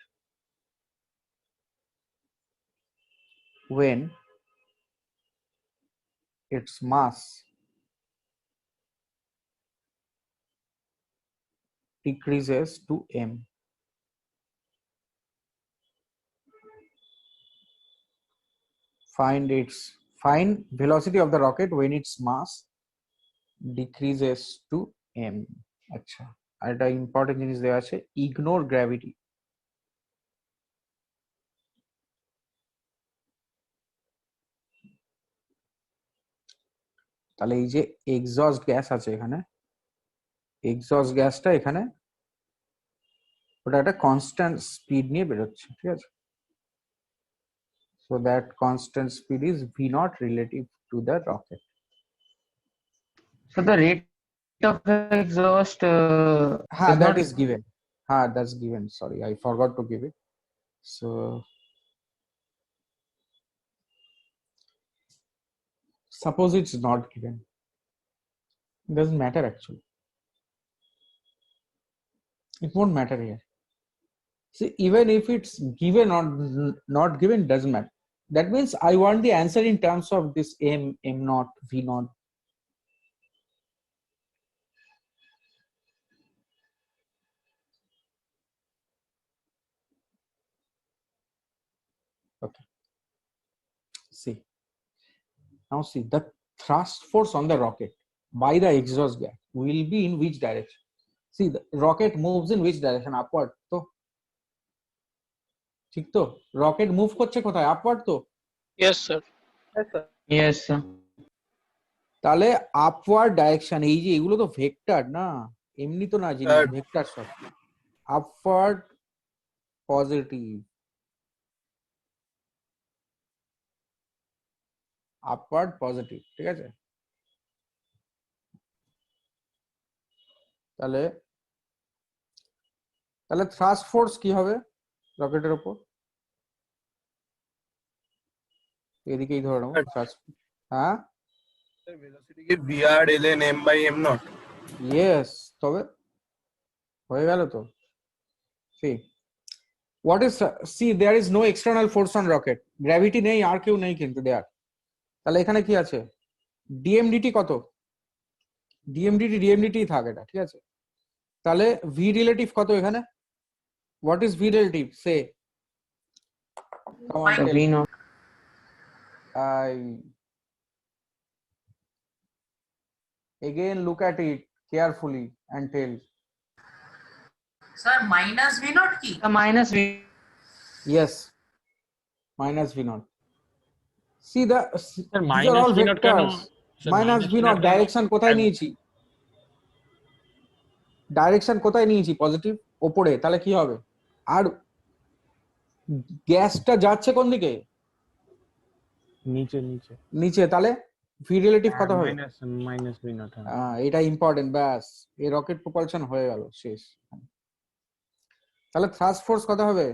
when its mass decreases to m. Find velocity of the rocket when its mass decreases to m. আচ্ছা, আর একটা important জিনিস দেওয়া আছে, ignore gravity. তাহলে এই যে এক্সস্ট গ্যাস আছে এখানে, এক্সস্ট গ্যাসটা এখানে ওটা একটা কনস্ট্যান্ট স্পিড নিয়ে বেরোচ্ছে, ঠিক আছে, so that constant speed is v naught relative to the rocket. So the rate of exhaust is that not is given. That's given. Sorry, I forgot to give it. So suppose it's not given. It doesn't matter actually. It won't matter here. See, even if it's given or not given, doesn't matter. That means I want the answer in terms of this M naught, V naught. Okay. See. Now see, the thrust force on the rocket by the exhaust gas will be in which direction? See, the rocket moves in which direction? Upward. তো ঠিক তো rocket move করছে কোথায়? Upward তো। Yes, sir. yes sir. তাহলে upward direction, এই যে এগুলো তো ভেক্টর না, এমনি তো না জিনিস, ভেক্টর সব। আপওয়ার্ড পজিটিভ, আপওয়ার্ড পজিটিভ, ঠিক আছে? তাহলে তাহলে থ্রাস্ট ফোর্স কি হবে রকেটের উপর? এদিকেই ধরে নেবো থ্রাস্ট। হ্যাঁ, ভেলোসিটি কি vr ln m by m naught? Yes, তবে হয়ে গেল তো। See, what is see, there is no external force on rocket, gravity নেই, আর কেউ নেই কিন্তু দেয়ার। তাহলে এখানে কি আছে? ডিএমডিটি কত? ডিএমডিটি থাক এটা, ঠিক আছে? তাহলে ভি রিলেটিভ কত এখানে? What is V relative? Say V naught. I again look at it carefully and tell. Sir, minus V naught কি? The minus V. Yes, minus V naught. See the these are minus all V naught কেন? vectors. Sir, Minus V naught কেন? direction কোথায় নিয়েছি? Direction কোথায় নিয়েছি? Positive, ওপরে। তাহলে কি হবে? আর গ্যাসটা যাচ্ছে কোন দিকে? নিচে নিচে নিচে। তাহলে ভি রিলেটিভ কত হবে? Minus v not. এটা ইম্পর্টেন্ট। ব্যাস, এই রকেট প্রপালশন হয়ে গেল, শেষ। তাহলে থ্রাস্ট ফোর্স কত হবে?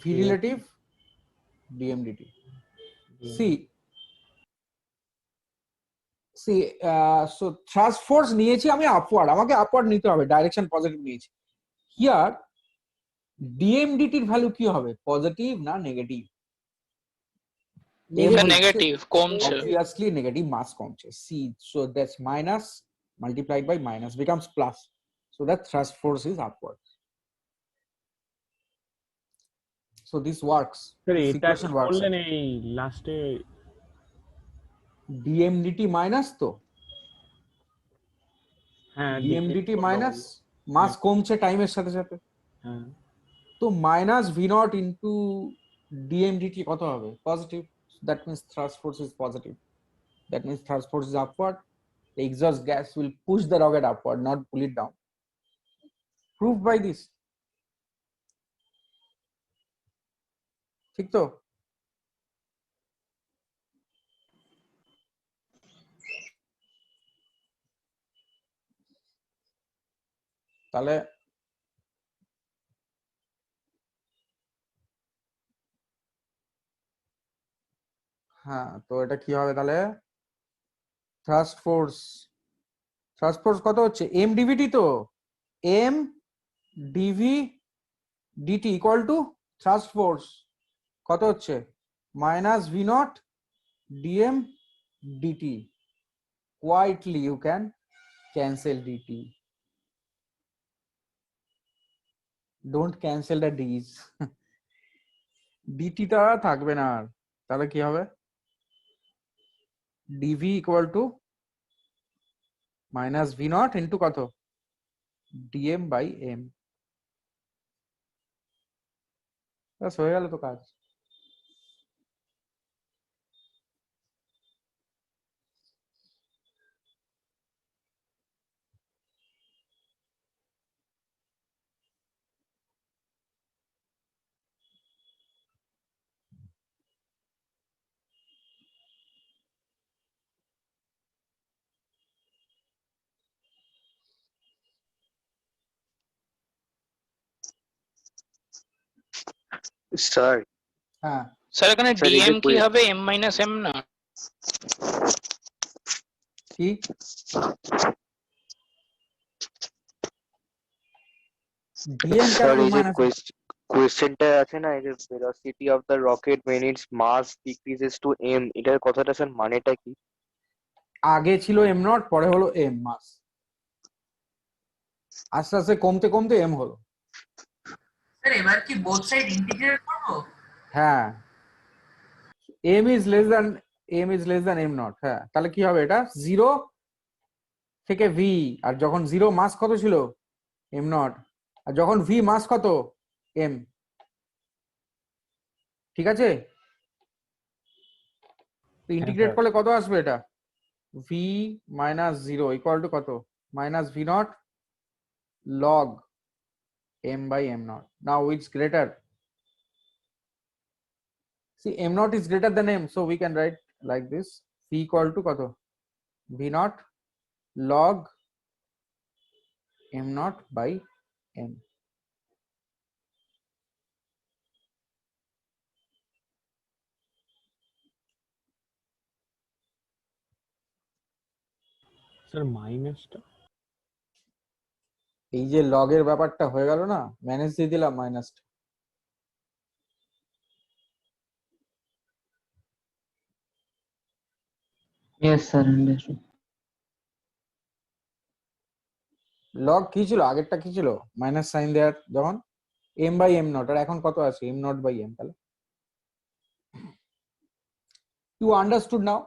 V relative d m d t. See see so thrust force নিয়েছি আমি আপওয়ার্ড, আমাকে আপওয়ার্ড নিতে হবে, ডাইরেকশন পজিটিভ নিয়েছি। হিয়ার ডিএমডিটির ভ্যালু কি হবে? পজিটিভ না নেগেটিভ? নেগেটিভ, কমছে। Obviously negative, mass কমছে। See, so that's minus multiplied by minus becomes plus, so that thrust force is upward. So this works. Sir This এটা equation works. বললেন এই লাস্টে DMDT minus তো, হ্যাঁ DMDT minus মাস কমছে টাইমের সাথে সাথে, হ্যাঁ তো মাইনাস ভি নট ইন্টু ডিএমডিটি কত হবে? Positive. That means thrust force is positive. That means thrust force is upward. The exhaust gas will push the rocket upward, not pull it down. Proved by this. ঠিক তো? তাহলে হ্যাঁ, তো এটা কি হবে তাহলে? থ্রাস্ট ফোর্স কত হচ্ছে? এম ডিভিটি তো, m dv dt equal to thrust force কত হচ্ছে? Minus v not dm dt. Quietly you can cancel dt, don't cancel the d's. ডিটিটা থাকবে না আর। তাহলে কি হবে? Dv equal to minus v not into কত? Dm by m. ব্যাস হয়ে গেল তো কাজ। স্যার হ্যাঁ স্যার এখানে স্যার এই যে ডিএম কি হবে এম মাইনাস এম না? কি ডিএম কেন স্যার এই যে মাইনাস কোয়েশ্চেনটা আছে না, এই যে velocity of the rocket when its mass decreases to m, এটার কথাটা স্যার মানেটা কি? আগে ছিল এম নট, পরে হলো এম মাস, আস্তে আস্তে কমতে কমতে এম হলো। স্যার এবার কি বোথ সাইড ইন্টিগ্রেট করব? হ্যাঁ M is less than M naught. হ্যাঁ তাহলে কি হবে, এটা 0 থেকে ভি, আর যখন 0 মাস কত ছিল এম নট, আর যখন ভি মাস কত এম। ঠিক আছে, ইন্টিগ্রেট স্যার। করলে কত আসবে, এটা ভি মাইনাস 0 ইকুয়াল টু কত, minus v not log m by m naught. Now which greater? See, m naught is greater than m, so we can write like this: v equal to kato v naught log m naught by m. Sir মাইনাসটা এই যে log এর ব্যাপারটা হয়ে গেল না, manage দিয়ে দিলাম মাইনাসটা। Yes, sir. Understood. log কি ছিল, আগেরটা কি ছিল, মাইনাস সাইন দেওয়ার যখন m by m naught, আর এখন কত আছে m naught by m। তাহলে you understood now?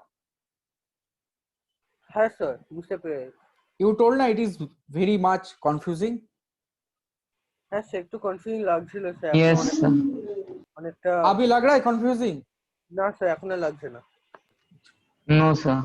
হ্যাঁ স্যার বুঝতে পেরেছি। You told na it is very much confusing. হ্যাঁ স্যার একটু কনফিউজিং লাগছিল স্যার। Yes, sir. অনেকটা अभी लग रहा है confusing? না স্যার এখন আর লাগছে না। No, sir.